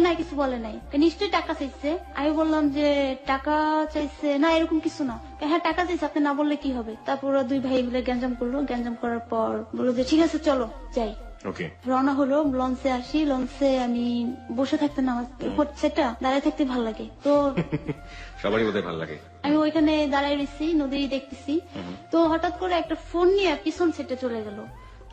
না কিছু বলে নাই। নিশ্চয়ই টাকা চাইছে। আমি বললাম যে টাকা চাইছে না, এরকম কিছু না। হ্যাঁ টাকা চাইছে, আপনি না বললে কি হবে? তারপর ওরা দুই ভাই মিলে গ্যাঞ্জাম করলো, গ্যাঞ্জাম করার পর বললো যে ঠিক আছে চলো যাই। ওকে। রওনা হলো, লঞ্চে আসি, লঞ্চে আমি বসে থাকতে না, সেটা দাঁড়ায় থাকতে ভালো লাগে, তো সবারই বোধহয় ভালো লাগে। আমি ওইখানে দাঁড়ায় রয়েছি, নদী দেখতেছি। তো হঠাৎ করে একটা ফোন নিয়ে পিছন সেটে চলে গেল,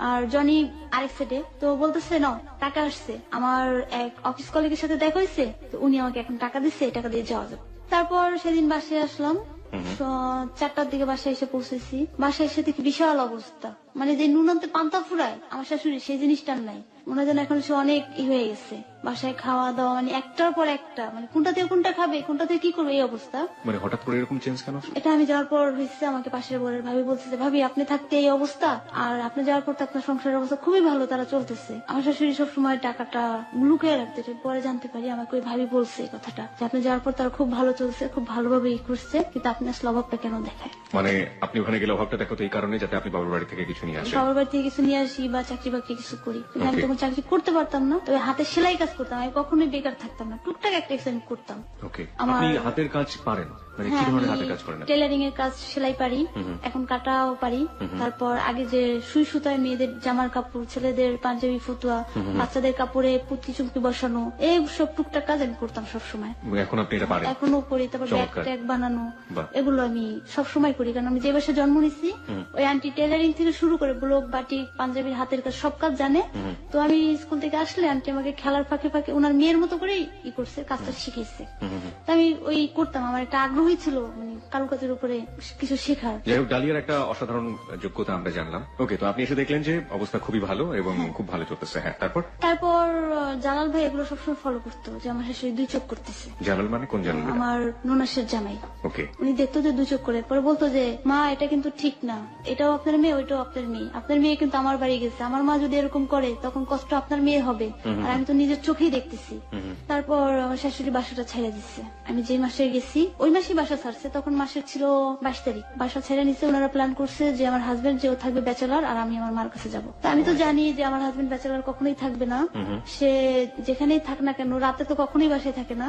আর জনি আরেক সেটে। তো বলতেছে নাও টাকা আসছে, আমার এক অফিস কলিগের সাথে দেখা হয়েছে, তো উনি আমাকে এখন টাকা দিচ্ছে, এই টাকা দিয়ে যাওয়া যাবে। তারপর সেদিন বাসায় আসলাম, 4টার দিকে বাসায় এসে পৌঁছেছি। বাসায় এসে দেখি বিশাল অবস্থা, মানে যে নুনন্তে পান্তা ফুরায় আমার শাশুড়ি, সেই জিনিসটার নাই। মনে হয় যেন এখন সে অনেক হয়ে গেছে। বাসায় খাওয়া দাওয়া মানে একটার পর একটা, মানে কোনটা থেকে কোনটা খাবে, কোনটা থেকে কি করবে, এই অবস্থা। মানে হঠাৎ করে এরকম চেঞ্জ কেন? এটা আমি যাওয়ার পর হয়েছে। আমাকে পাশের বোনের ভাবি বলছে যে ভাবি আপনি থাকতে এই অবস্থা, আর আপনি যাওয়ার পর তো আপনার সংসারের অবস্থা খুবই ভালো, তারা চলতেছে। আমার শাশুড়ি সবসময় টাকাটা লুকিয়ে রাখতে, পরে জানতে পারি আমাকে ওই ভাবি বলছে এই কথাটা, যে আপনি যাওয়ার পর তারা খুব ভালো চলছে, খুব ভালোভাবে করছে, কিন্তু আপনি আসলে অভাবটা কেন দেখায়। মানে আপনি ওখানে গেলে অভাবটা দেখো তো এই কারণে যাতে আপনি বাবার বাড়ি থেকে কিছু নিয়ে আসেন। বাবার বাড়ি থেকে কিছু নিয়ে আসি বা চাকরি বাকরি কিছু করি, কিন্তু আমি তখন চাকরি করতে পারতাম না, তবে হাতে সেলাই কাজ করতাম, আমি কখনোই বেকার থাকতাম না, টুকটাক একটা আমি করতাম। ওকে। আপনি হাতের কাজ পারেন? মানে কি ধরনের হাতের কাজ করেন? টেলারিং এর কাজ, সেলাই পারি, এখন কাটাও পারি। তারপর আগে যে সুই সুতায় মেয়েদের জামার কাপড়, ছেলেদের পাঞ্জাবি, ফতুয়া, বাচ্চাদের কাপড়ে পুঁতি চুমকি বসানো, এই সব টুকটাক কাজ আমি করতাম সবসময়। এখন আপনি এটা পারেন? এখনো করি। তারপর ব্যাগ ট্যাগ বানানো, এগুলো আমি সবসময় করি, কারণ আমি যে বাসায় জন্ম নিচ্ছি ওই আন্টি টেলারিং থেকে শুরু করে ব্লক, বাটিক, পাঞ্জাবির হাতের কাজ সব কাজ জানে। তো আমি স্কুল থেকে আসলে আন্টি আমাকে খেলার ফাঁকে ফাঁকে ওনার মেয়ের মতো করেই করছে, কাজটা শিখেছে। তো আমি ওই করতাম, আমার একটা আগ্রহী ছিল মানে কারুকাজের উপরে কিছু শেখার। যাই হোক, ডালিয়ার একটা অসাধারণ যোগ্যতা আমরা জানলাম। ওকে, তো আপনি এসে দেখলেন যে অবস্থা খুবই ভালো এবং খুব ভালো চলতেছে। হ্যাঁ, তারপর জালাল ভাই এগুলো সবসময় ফলো করতো, যে আমার শাশুড়ি 2 চোখ করতেছে। জালাল মানে কোন জালাল? আমার ননাসের জামাই। ওকে। উনি দেখতো যে 2 চোখ করে, পরে বলতো যে মা এটা কিন্তু ঠিক না, এটাও আপনার মেয়ে, ওইটাও আপনার মেয়ে, আপনার মেয়ে কিন্তু আমার বাড়ি গেছে, আমার মা যদি এরকম করে তখন কষ্ট আপনার মেয়ে হবে, আর আমি তো নিজের চোখেই দেখতেছি। তারপর আমার শাশুড়ি বাসাটা ছেড়ে দিচ্ছে। আমি যে মাসে গেছি ওই মাসেই বাসা ছাড়ছে, তখন মাসের ছিল 22 তারিখ। বাসা ছেড়ে নিচ্ছে, ওনারা প্ল্যান করছে যে আমার হাজবেন্ড যে থাকবে ব্যাচেলার, আর আমি আমার মার কাছে যাবো। তা আমি তো জানি যে আমার হাজবেন্ড ব্যাচেলার কখনোই থাকবে না, সে যেখানেই থাক না কেন রাতে তো কখনোই বাসায় থাকে না,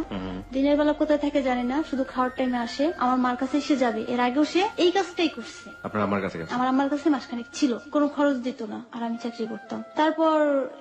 দিনের বেলা কোথায় থাকে জানি না, শুধু খাওয়ার টাইমে আসে, আমার মার কাছে এসে যাবে। এর আগেও সে এই কাজটাই করছে। আপনার আমার কাছে? আমার আমার কাছে মাসখানেক ছিল, কোনো খরচ দিত না, আর আমি চাকরি করতাম। তারপর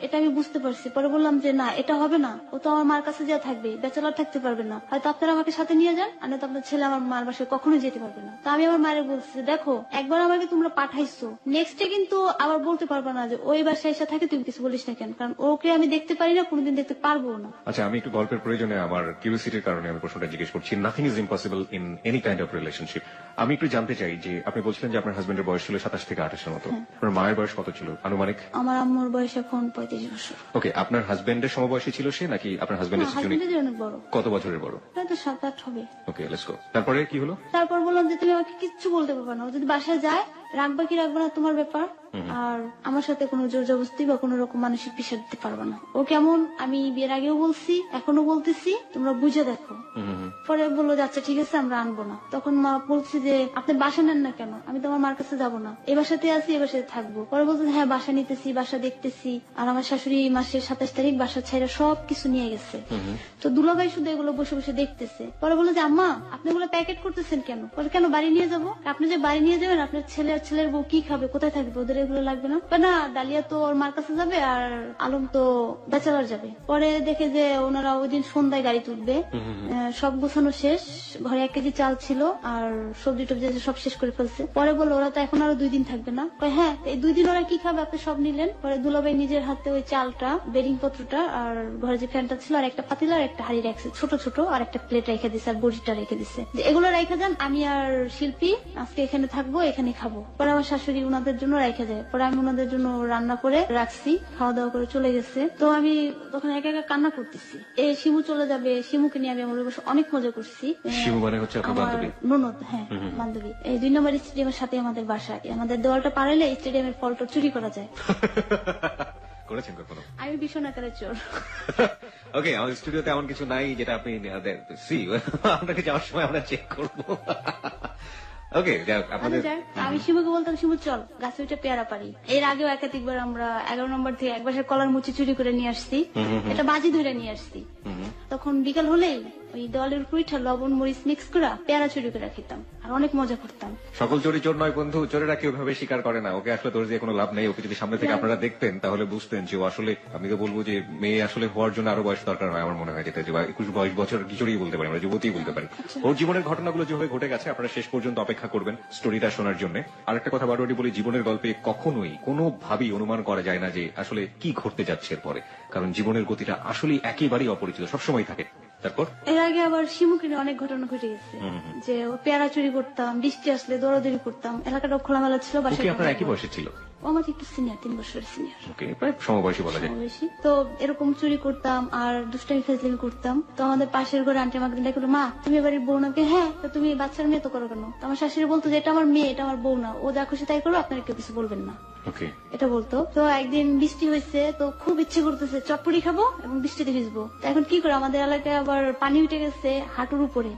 এটা আমি বুঝতে পারছি, পরে বললাম যে না এটা হবে না, ও তো আমার মার কাছে যা থাকবে, ব্যাচেলার থাকতে পারবে না, হয়তো আপনারা আমাকে সাথে নিয়ে যান, আর নয়তো আপনার ছেলে ছেলে আমার মার বাসায় কখনোই যেতে পারবে না। তো আমি আমার মায়ের বলছি, দেখো একবার আমাকে তোমরা পাঠাইছো, নেক্সট ডে কিন্তু আবার বলতে পারবে না যে ওই বাসায় এসে থাকে তুমি কিছু বলিস না কেন, কারণ ওকে আমি দেখতে পারি না, কোনোদিন দেখতে পারবো না। আচ্ছা, আমি একটু গল্পের প্রয়োজনে আমার কিউরিওসিটির কারণে আমি প্রশ্নটা জিজ্ঞেস করছি। Nothing is impossible in any kind of relationship. আমি একটু জানতে চাই যে আপনি বলছিলেন যে আপনার হাজবেন্ডের বয়স ছিল 27 থেকে 28 মতো, আপনার মায়ের বয়স কত ছিল আনুমানিক? আমার আম্মুর বয়স এখন 35 বছর। ওকে, আপনার হাজবেন্ডের সমবয়সী ছিল সে নাকি আপনার হাজবেন্ডের সিচুয়েশন হাজবেন্ডের অনেক বড়। কত বছরের বড়? প্রায় তো 7-8 হবে। ওকে, লেটস গো। তারপরে কি হলো? তারপর বললাম যে তুমি আমাকে কিচ্ছু বলতে পারবে না, ও যদি বাসায় যায় রাখবা কি রাখবে না তোমার ব্যাপার, আর আমার সাথে কোনো জোর জবরদস্তি বা কোনো রকম মানসিক প্রেশার দিতে পারবে না। ও কেমন আমি বিয়ের আগেও বলছি, এখনো বলতেছি, তোমরা বুঝে দেখো। পরে বললো যে আচ্ছা ঠিক আছে আমরা আনবো না। তখন মা বলছে যে আপনি বাসা নেন না কেন? আমি তোমার মার কাছে যাবো না, এই বাসাতে আছি, এই বাসাতে থাকবো। পরে বলছে হ্যাঁ বাসা নিতেছি, বাসা দেখতেছি। আর আমার শাশুড়ি মাসের 27 তারিখ বাসা ছাইরা সবকিছু নিয়ে গেছে। তো দুলাভাই শুধু এগুলো বসে বসে দেখতেছে। পরে বললো যে আম্মা আপনি এগুলো প্যাকেট করতেছেন কেন? বলে কেন বাড়ি নিয়ে যাবো? আপনি যে বাড়ি নিয়ে যাবেন আপনার ছেলে আর ছেলের বউ কি খাবে, কোথায় থাকবে, ওদের এগুলো লাগবে না? না, ডালিয়া তো ওর মার কাছে যাবে আর আলম তো ব্যাচেলার যাবে। পরে দেখে যে ওনারা ওই দিন সন্ধ্যায় গাড়ি তুলবে, সব গোছানো শেষ, ঘরে 1 কেজি চাল ছিল আর সবজি টবজি সব শেষ করে ফেলছে। পরে বললো ওরা তো এখন আরো 2 দিন থাকবে না। হ্যাঁ, এই 2 দিন ওরা কি খাবে আপনি সব নিলেন। পরে দুলাভাই নিজের হাতে ওই চালটা, বেডিং পত্রটা আর ঘরে যে ফ্যানটা ছিল আর একটা পাতিলা আর একটা হাড়ি রাখছে ছোট ছোট, আর একটা প্লেট রেখে দিছে আর বড়িটা রেখে দিছে, যে এগুলো রেখে যান, আমি আর শিল্পী আজকে এখানে থাকবো, এখানে খাবো। পরে আমার শাশুড়ি ওনাদের জন্য রেখে যায়। পরে আমি ওনাদের জন্য রান্না করে রাখছি, খাওয়া দাওয়া করে চলে গেছে। তো আমি তখন একা একা কান্না করতেছি, এই শিমু চলে যাবে, শিমুকে নিয়ে আমি আমার বসে অনেক মজা করছি। শিমু মানে হচ্ছে আপনার বান্ধবী? ননদ, হ্যাঁ বান্ধবী। এই 2 নম্বর স্টেডিয়ামের সাথে আমাদের বাসা, আমাদের দেওয়ালটা পারালে স্টেডিয়ামের ফলটা চুরি করা যায়। করেছেন কখনো? আমি ভীষণ আকারের চোর। ওকে, আমাদের স্টুডিওতে এমন কিছু নাই যেটা আপনি আপনাকে যাওয়ার সময় আমরা চেক করবো। ওকে, আপনাদের আমি শিমুকে বলতাম শিমু চল গাছে উঠে পেয়ারা পারি। এর আগেও একাধিকবার আমরা 11 নম্বর থেকে এক বাসার কলার মুচি চুরি করে নিয়ে আসছি, এটা বাজি ধরে নিয়ে আসছি। তখন বিকাল হলেই ওই দেওয়ালের উপর উঠে লবণ মরিচ মিক্স করে পেয়ারা চুরি করে খেতাম আর অনেক মজা করতাম। সকল চোরই চোর নয় বন্ধু, চোরেরা কেউ ভাবে স্বীকার করে না। ওকে আসলে দোষ দিয়ে কোনো লাভ নেই। ওকে যদি সামনে থেকে আপনারা দেখতেন তাহলে বুঝতেন যে ও আসলে, আমি তো বলবো যে মেয়ে আসলে হওয়ার জন্য আরো বয়স দরকার নয় আমার মনে হয়, যেটা 21-22 বছর কিশোরই বলতে পারি আমরা, যুবতী বলতে পারি। ওর জীবনের ঘটনাগুলো যেভাবে ঘটে গেছে আপনারা শেষ পর্যন্ত অপেক্ষা করবেন স্টোরিটা শোনার জন্য। আরেকটা কথা বারবারই বলি, জীবনের গল্পে কখনোই কোনোভাবেই অনুমান করা যায় না যে আসলে কি ঘটতে যাচ্ছে এরপরে, কারণ জীবনের গতিটা আসলে একেবারেই অপরিচিত, সবসময় থাকে। তারপর এর আগে আবার শিমুকে নিয়ে অনেক ঘটনা ঘটে গেছে, যে ও পেয়ারা চুরি করতাম, বৃষ্টি আসলে দৌড়াদৌড়ি করতাম, এলাকাটা খোলামেলা ছিল। বাসায় আপনার একই বয়সে ছিল? ও আমার একটু সিনিয়র, 3 বছরের সিনিয়র। ওকে, প্রায় সমবয়সী বলা যায়। তো এরকম চুরি করতাম আর দুষ্টামি ফেজলিমি করতাম। তো আমাদের পাশের ঘরে আন্টি আমাকে দেখলো, মা তুমি এবারে বউ নাকি? হ্যাঁ, তো তুমি বাচ্চার মেয়ে তো করো কেন? তো আমার শাশুড়ি বলতো যে এটা আমার মেয়ে, এটা আমার বউ না, ও যা খুশি তাই করো, আপনারা কেউ কিছু বলবেন না, এটা বলতো। তো একদিন বৃষ্টি হয়েছে, তো খুব ইচ্ছে করতেছে চটপটি খাবো এবং বৃষ্টিতে ভিজবো। তো এখন কি করে, আমাদের এলাকায় আবার পানি উঠে গেছে হাঁটুর উপরে।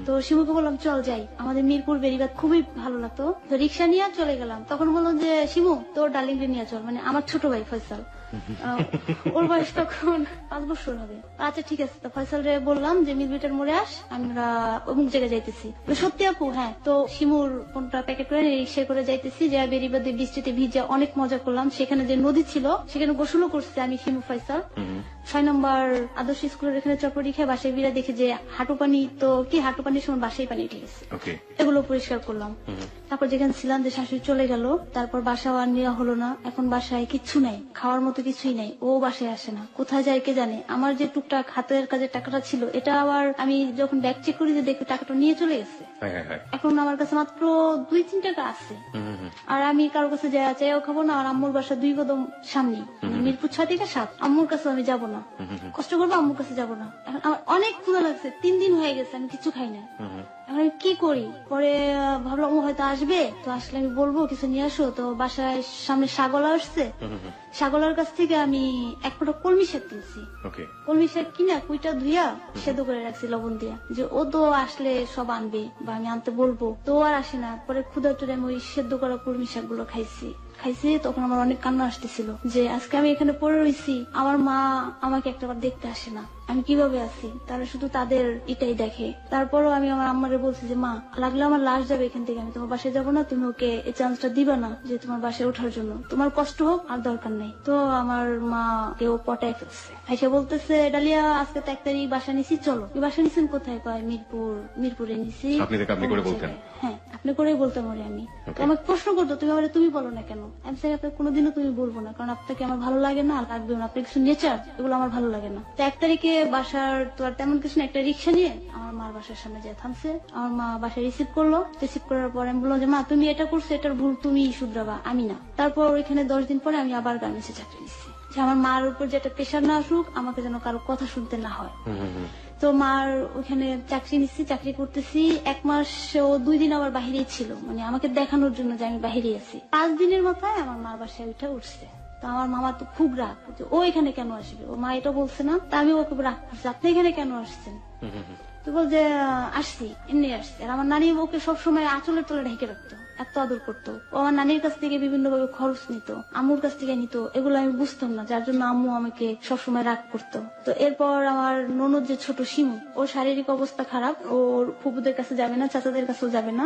তো শিমুকে বললাম চল যাই, আমাদের মিরপুর বেরিবাদ খুবই ভালো লাগতো। তো রিক্সা নিয়ে চলে গেলাম। তখন বললাম যে শিমু তোর ডার্লিং নিয়ে চল, মানে আমার ছোট ভাই ফয়সাল, ওর বয়স তখন 5 বছর হবে। আচ্ছা ঠিক আছে। তো ফয়সাল রে বললাম যে মিরবিটার মোড়ে আস, আমরা অমুক জায়গায় যাইতেছি। সত্যি আপু? হ্যাঁ। তো শিমুর ফোনটা প্যাকেট করে রিক্সা করে যাইতেছি, যে বেরিবাদে বৃষ্টিতে ভিজে অনেক মজা করলাম। সেখানে যে নদী ছিল সেখানে গোসলও করছে আমি, শিমু, ফয়সাল। 6 নম্বর আদর্শ স্কুলের এখানে চটপটি খেয়ে বাসায় বিরা দেখে যে হাঁটু পানি, তো কি হাঁটু পানির সময় বাসায় পানি উঠে গেছে, এগুলো পরিষ্কার করলাম। তারপর যেখানে ছিলাম যে শাশুড়ি চলে গেল, তারপর বাসাও আর নেওয়া হলো না। এখন বাসায় কিচ্ছু নাই, খাওয়ার মতো কিছুই নাই, ও বাসায় আসে না, কোথায় যায় কে জানে। আমার যে টুকটাক হাতের কাজের টাকাটা ছিল, এটা আবার আমি যখন ব্যাগ চেক করি যে দেখি টাকাটা নিয়ে চলে গেছে। এখন আমার কাছে মাত্র 2-3 টাকা আছে, আর আমি কারোর কাছে চাইও খাবো না। আর আম্মুর বাসা 2 কদম সামনে, মিরপুর 6 থেকে 7। আম্মুর কাছে আমি যাবো না, কষ্ট করবো, আম্মুর কাছে যাবো না। এখন আমার অনেক ক্ষুধা লাগছে, 3 দিন হয়ে গেছে আমি কিছু খাই না। এখন আমি কি করি? পরে ভাবলাম ও হয়তো আসবে, তো আসলে আমি বলবো কিছু নিয়ে আসো। তো বাসায় সামনে ছাগলা আসছে, ছাগলার কাছ থেকে আমি 1 ফোঁটা কলমি শাক কিনছি। কলমি শাক কিনা কুইটা ধুইয়া সেদ্ধ করে রাখছি লবণ দিয়া, যে ও তো আসলে সব আনবে বা আমি আনতে বলবো, তো আর আসে না। পরে ক্ষুধা টুরে আমি ওই সেদ্ধ করা কলমি শাক গুলো খাইছি। খাইছি তখন আমার অনেক কান্না আসতেছিল যে আজকে আমি এখানে পড়ে রয়েছি, আমার মা আমাকে একটাবার দেখতে আসে না, আমি কিভাবে আছি, তারা শুধু তাদের এটাই দেখে। তারপরও আমি আমার আম্মারে বলছি যে মা, লাগলে আমার লাশ যাবে এখান থেকে, আমি তোমার বাসায় যাবো না, তুমি ওকে এই চান্সটা দিবা না যে তোমার বাসায় ওঠার জন্য, তোমার কষ্ট হোক আর দরকার নেই। তো আমার মা কেউ পটায় ফেলছে, এসে বলতেছে ডালিয়া আজকে তো 1 তারিখ বাসা নিছি, চলো। বাসা নিছেন কোথায়? কয় মিরপুরে নিছি। আপনি দেখে আপনি করে বলতেন? হ্যাঁ, আপনি করেই বলতাম ওরে আমি। তো আমাকে প্রশ্ন করতো তুমি আমার তুমি বলো না কেন? আমি স্যার আপনাকে কোনোদিনও তুমি বলবো না, কারণ আপনাকে আমার ভালো লাগে না, লাগবেও না, আপনার কিছু নেচার এগুলো আমার ভালো লাগে না। তো 1 তারিখে বাসার তো আর তেমন কিছু না, একটা রিক্সা নিয়ে আমার মার বাসার সামনে যায় থামছে। আমার মা বাসায় রিসিভ করলো। রিসিভ করার পর আমি বললাম যে মা তুমি এটা করছো, এটার ভুল তুমি শুধরাবা, আমি না। তারপর ওইখানে 10 দিন পরে আমি আবার গার্মেন্টসে চাকরি নিচ্ছি, যে আমার মার উপর যে একটা প্রেশার না আসুক, আমাকে যেন কারো কথা শুনতে না হয়। তো মার ওখানে চাকরি নিচ্ছি, চাকরি করতেছি 1 মাস। ও 2 দিন আবার বাহিরেই ছিল, মানে আমাকে দেখানোর জন্য যে আমি বাহিরে আছি। 5 দিনের মাথায় আমার মার বাসায় উঠছে। তো আমার মামা তো খুব রাগ, ও এখানে কেন আসবে, ও মা এটা বলছে না। তা আমি ওকে রাগ করছি, আপনি এখানে কেন আসছেন? তো বল যে আসছি, এমনি আসছি। আর আমার নানি ওকে সবসময় আঁচলের তলে ঢেকে রাখতো, এত আদর করতো। ও আমার নানির কাছ থেকে বিভিন্ন ভাবে খরচ নিত, আম্মুর কাছ থেকে নিত, এগুলো আমি বুঝতাম না, যার জন্য আম্মু আমাকে সবসময় রাগ করতো। তো এরপর আমার ননদ যে ছোট শিমু, ওর শারীরিক অবস্থা খারাপ, ওর ফুপুদের কাছে যাবে না, চাচাদের কাছেও যাবে না,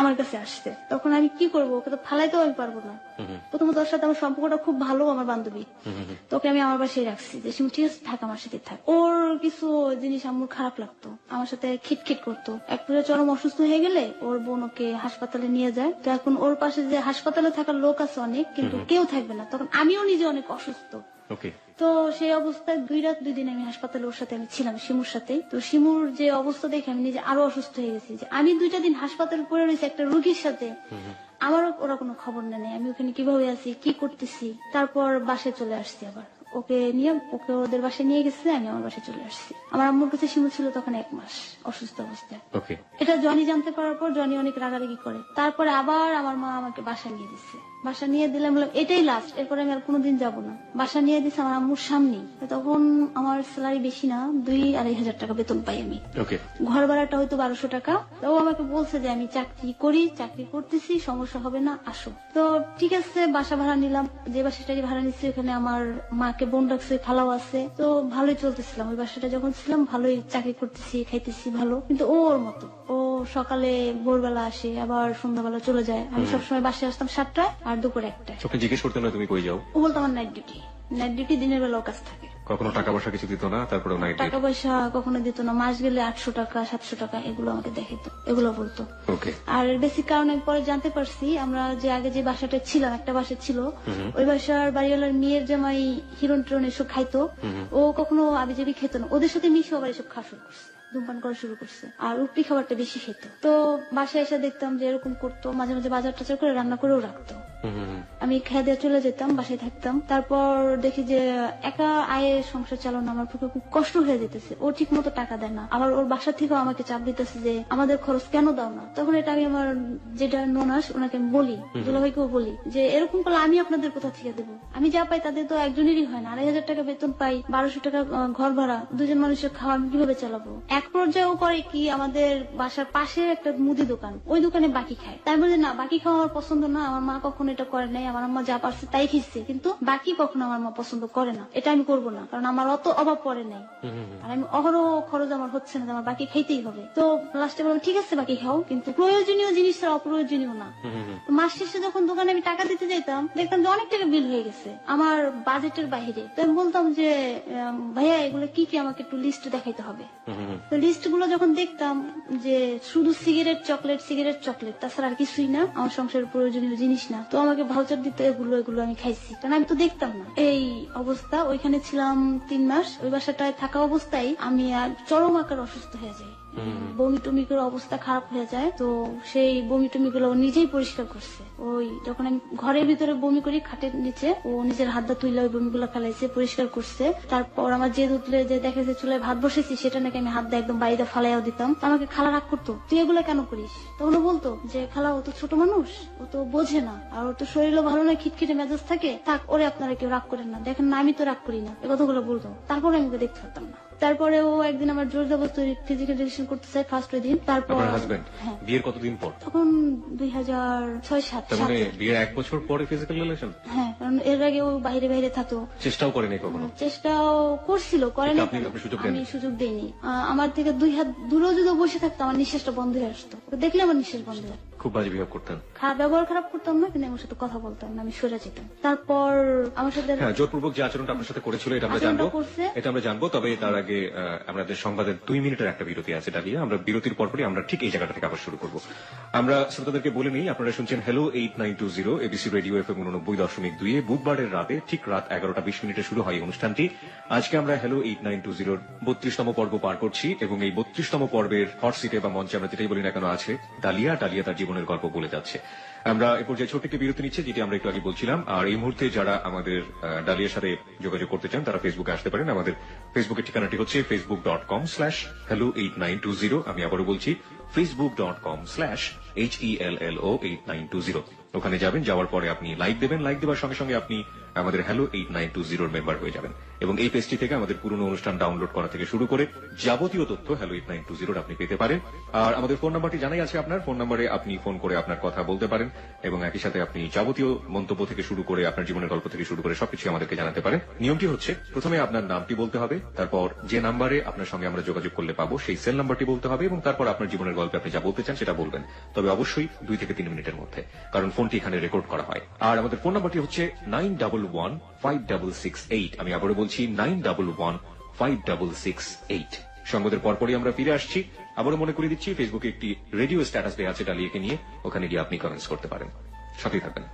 আমার কাছে আসছে। তখন আমি কি করবো, ওকে তো ফালাইতেও আমি পারবো না। প্রথমত ওর সাথে আমার সম্পর্কটা খুব ভালো, আমার বান্ধবী। তোকে আমি আমার বাসায় রাখছি যে শিমু ঠিক আছে থাক, আমার সাথে থাক। ওর কিছু জিনিস আম্মুর খারাপ লাগতো, আমার সাথে খিটখিট করতো। এক পর্যায়ে চরম অসুস্থ হয়ে গেলে ওর বোন ওকে হাসপাতালে নিয়ে যায়। তো এখন ওর পাশে যে হাসপাতালে থাকার লোক আছে অনেক, কিন্তু কেউ থাকবে না। তখন আমিও নিজে অনেক অসুস্থ। তো সেই অবস্থায় 2 রাত 2 দিন আমি হাসপাতালে ওর সাথে আমি ছিলাম, শিমুর সাথে। তো শিমুর যে অবস্থা দেখে আমি নিজে আরো অসুস্থ হয়ে গেছি, যে আমি 2টা দিন হাসপাতালে পড়ে রয়েছি একটা রোগীর সাথে, আমারও ওরা কোনো খবর নেই আমি ওখানে কিভাবে আছি, কি করতেছি। তারপর বাসায় চলে আসছি, আবার ওকে ওদের বাসায় নিয়ে গেছে, আমি আমার বাসায় চলে আসছি। আমার আম্মুর কাছে শিমু ছিল তখন 1 মাস অসুস্থ অবস্থায়। এটা জনি জানতে পারার পর জনি অনেক রাগারাগি করে। তারপরে আবার আমার মা আমাকে বাসা নিয়ে দিচ্ছে। বাসা নিয়ে দিলাম, বললাম এটাই লাস্ট, এরপরে আমি আর কোনোদিন যাবো না। বাসা নিয়ে দিচ্ছে আমার আম্মুর সামনে। তখন আমার স্যালারি বেশি না, 2-2.5 হাজার টাকা বেতন পাই আমি। ঘর ভাড়াটা হয়তো 1200 টাকা। তো আমাকে বলছে যে আমি চাকরি করতেছি, সমস্যা হবে না, আসো। তো ঠিক আছে, বাসা ভাড়া নিলাম। যে বাসাটাই ভাড়া নিচ্ছি ওখানে আমার মাকে বোন রাখছে, খালাও আছে। তো ভালোই চলতেছিলাম ওই বাসাটা যখন ছিলাম, ভালোই চাকরি করতেছি, খাইতেছি ভালো। কিন্তু ওর মতো ও সকালে ভোরবেলা আসে, আবার সন্ধ্যাবেলা চলে যায়। আমি সবসময় বাসায় আসতাম 7টায় আর দুপুর 1টায়। জিজ্ঞেস করতেন না তুমি কই যাও? ও বলতো আমার নাইট ডিউটি দিনের বেলাও কাজ থাকে। কখনো টাকা পয়সা কিছু দিত না? তারপরে টাকা পয়সা কখনো দিত না, মাস গেলে 800 টাকা 700 টাকা এগুলো আমাকে দেখাইতো, এগুলো বলতো। আর বেসিক কারণে পরে জানতে পারছি, আমরা যে আগে যে বাসাটা ছিলাম, একটা বাসা ছিল, ওই বাসার বাড়িওয়ালার মেয়ের জামাই হিরোন টিরন এসব খাইতো। ও কখনো আবিজাবি খেত না, ওদের সাথে মিশে আবার এসব খাওয়া শুরু করছে, ধূমপান করা শুরু করছে। আর উপরি খাবারটা বেশি খেত। তো বাসায় এসে দেখতাম যে এরকম করতো, মাঝে মাঝে বাজার টাজার করে রান্না করেও রাখতো। আমি খেয়ে দিয়ে চলে যেতাম, বাসায় থাকতাম। তারপর দেখি যে একা আয়ে সংসার চালানো আমার পক্ষে খুব কষ্ট হয়ে যেতেছে। ও ঠিক মতো টাকা দেয় না, আবার ওর বাসা থেকেও আমাকে চাপ দিতেছে যে আমাদের খরচ কেন দাও না। তখন এটা আমি আমার যেটা ননাস ওনাকে বলি, দুলাভাইকেও বলি যে এরকম করলে আমি আপনাদের কোথা থেকে দেবো? আমি যা পাই তাদের তো একজনেরই হয় না। 2.5 টাকা বেতন পাই, 1200 টাকা ঘর ভাড়া, 2জন মানুষের খাওয়া আমি কিভাবে চালাবো? এক পর্যায়ে ও করে কি, আমাদের বাসার পাশে একটা মুদি দোকান, ওই দোকানে বাকি খায়। তাই বলে না, বাকি খাওয়া আমার পছন্দ না, আমার মা কখনো এটা করে নাই। আমার আম্মা যা পারছে তাই খেয়েছে, কিন্তু বাকি কখনো আমার মা পছন্দ করে না। এটা আমি করবো না, কারণ আমার অত অভাব পড়ে নাই, আর আমি অহরহ খরচ আমার হচ্ছে না, আমার বাকি খাইতেই হবে। তো লাস্টে বললাম ঠিক আছে বাকি খাও, কিন্তু প্রয়োজনীয় জিনিস ছাড়া অপ্রয়োজনীয় না। মাস শেষে যখন দোকানে আমি টাকা দিতে যেতাম, দেখতাম যে অনেক টাকা বিল হয়ে গেছে আমার বাজেটের বাইরে। তো আমি বলতাম যে ভাইয়া এগুলো কি কি আমাকে একটু লিস্ট দেখাইতে হবে। তো লিস্ট গুলো যখন দেখতাম যে শুধু সিগারেট চকলেট, তাছাড়া আর কিছুই না, আমার সংসারের প্রয়োজনীয় জিনিস না, তো আমাকে ভাউচার দিতে এগুলো আমি খাইছি, কারণ আমি তো দেখতাম না। এই অবস্থা, ওইখানে ছিলাম 3 মাস। ওই বাসাটায় থাকা অবস্থায় আমি চরম আকার অসুস্থ হয়ে যাই, বমি টমি করে অবস্থা খারাপ হয়ে যায়। তো সেই বমি টমি গুলো ও নিজেই পরিষ্কার করছে। ওই যখন আমি ঘরের ভিতরে বমি করি, খাটের নিচে ও নিজের হাত দা তুইলে ওই বমি গুলো ফেলাইছে, পরিষ্কার করছে। তারপর আমার যে উঠলে যে দেখেছে চুলায় ভাত বসেছি, সেটা নাকি আমি হাত দিয়ে একদম বাড়িতে ফালাইয়াও দিতাম। আমাকে খালা রাগ করতো, তুই এগুলো কেন করিস? তখন ও বলতো যে খালা ও তো ছোট মানুষ, ও তো বোঝে না, আর ওর তো শরীরও ভালো নয়, খিটখিটে মেজাজ থাকে, থাক ওরে আপনারা কেউ রাগ করেন না, দেখেন না আমি তো রাগ করি না, এ কথাগুলো বলতো। তারপরে আমি ওকে দেখতে পারতাম না। তারপরে ও একদিন আমার জোর জবরদস্তি ফিজিক্যাল রিলেশন করতে চাই ফার্স্ট দিন। তারপর আপনার হাজবেন্ড হ্যাঁ, বিয়ের কতদিন পর? তখন 2006-07 তার মানে বিয়ের 1 বছর পরে ফিজিক্যাল রিলেশন? হ্যাঁ, কারণ এর আগে ও বাইরে বাইরে থাকতো। চেষ্টাও করেনি কখনো? চেষ্টাও করছিল, করেনি। আপনি সুযোগ দেন? আমি সুযোগ দেইনি। আমার থেকে 2 হাত দূরেও যদি ও বসে থাকতো আমার নিঃশ্বাসটা বন্ধ হয়ে আসতো। ওকে দেখলে আমার নিঃশ্বাস বন্ধ হয়ে আসতো। খুব বাজে বিহেভ করতেন? ব্যবহার খারাপ করতাম না, কিন্তু আমার সাথে কথা বলতাম না, আমি সরে যেতাম। তারপর আমার সাথে হ্যাঁ, জোরপূর্বক যে আচরণটা আপনার সাথে করেছিল এটা আমরা জানবো, আচরণটা করছে। এটা আমরা জানবো। তবে তার আগে আমাদের সংবাদের 2 মিনিটের একটা বিরতি আছে ডালিয়া। আমরা বিরতির পরপরই আমরা ঠিক এই জায়গাটা থেকে আবার শুরু করব। আমরা শ্রোতাদেরকে বলে নিই, আপনারা শুনছেন হ্যালো 8920 এবিসি রেডিও এফএম 89.2 বুধবারের রাতে ঠিক রাত 11:20 শুরু হয় এই অনুষ্ঠানটি। আজকে আমরা হ্যালো 8920 32তম পর্ব পার করছি এবং এই 32তম পর্বের হট সিটে বা মঞ্চে আমরা যেটাই বলি না কেন আছে ডালিয়া। ডালিয়া তার জীবনের গল্প বলে যাচ্ছে। আমরা এ পর্যায়ে ছোট্ট একটি বিরতি নিচ্ছি, যেটি আমরা একটু আগে বলছিলাম। আর এই মুহূর্তে যারা আমাদের ডালিয়ার সাথে যোগাযোগ করতে চান তারা ফেসবুকে আসতে পারেন। আমাদের ফেসবুকের ঠিকানাটি হচ্ছে facebook.com/hello8920। আমি আবারও বলছি facebook.com/HELLO8920। ওখানে যাবেন, যাওয়ার পরে আপনি লাইক দেবেন, লাইক দেওয়ার সঙ্গে সঙ্গে আপনি আমাদের হ্যালো 8920 মেম্বার হয়ে যাবেন এবং এই পেজটি থেকে আমাদের পুরনো অনুষ্ঠান ডাউনলোড করা থেকে শুরু করে যাবতীয় তথ্য হ্যালো 8920 আপনি পেতে পারেন। আর আমাদের ফোন নাম্বারটি জানাই আছে, আপনার ফোন নাম্বারে আপনি ফোন করে আপনার কথা বলতে পারেন এবং একই সাথে আপনি যাবতীয় মন্তব্য থেকে শুরু করে আপনার জীবনের গল্প থেকে শুরু করে সবকিছু আমাদেরকে জানাতে পারেন। নিয়মটি হচ্ছে প্রথমে আপনার নামটি বলতে হবে, তারপর যে নাম্বারে আপনার সঙ্গে আমরা যোগাযোগ করলে পাবো সেই সেল নাম্বারটি বলতে হবে এবং তারপর আপনার জীবনের গল্পে আপনি যা বলতে চান সেটা বলবেন। তবে অবশ্যই 2 থেকে 3 মিনিটের মধ্যে, কারণ ফোনটি এখানে রেকর্ড করা হয়। আর আমাদের ফোন নাম্বারটি হচ্ছে 91156668। আমি আবারও বলছি 91156668। সংবাদের পরপরই আমরা ফিরে আসছি। আবারও মনে করিয়ে দিচ্ছি ফেসবুকে একটি রেডিও স্ট্যাটাস দেওয়া আছে ডালিয়াকে নিয়ে, ওখানে গিয়ে আপনি কমেন্টস করতে পারেন। সাথেই থাকবেন।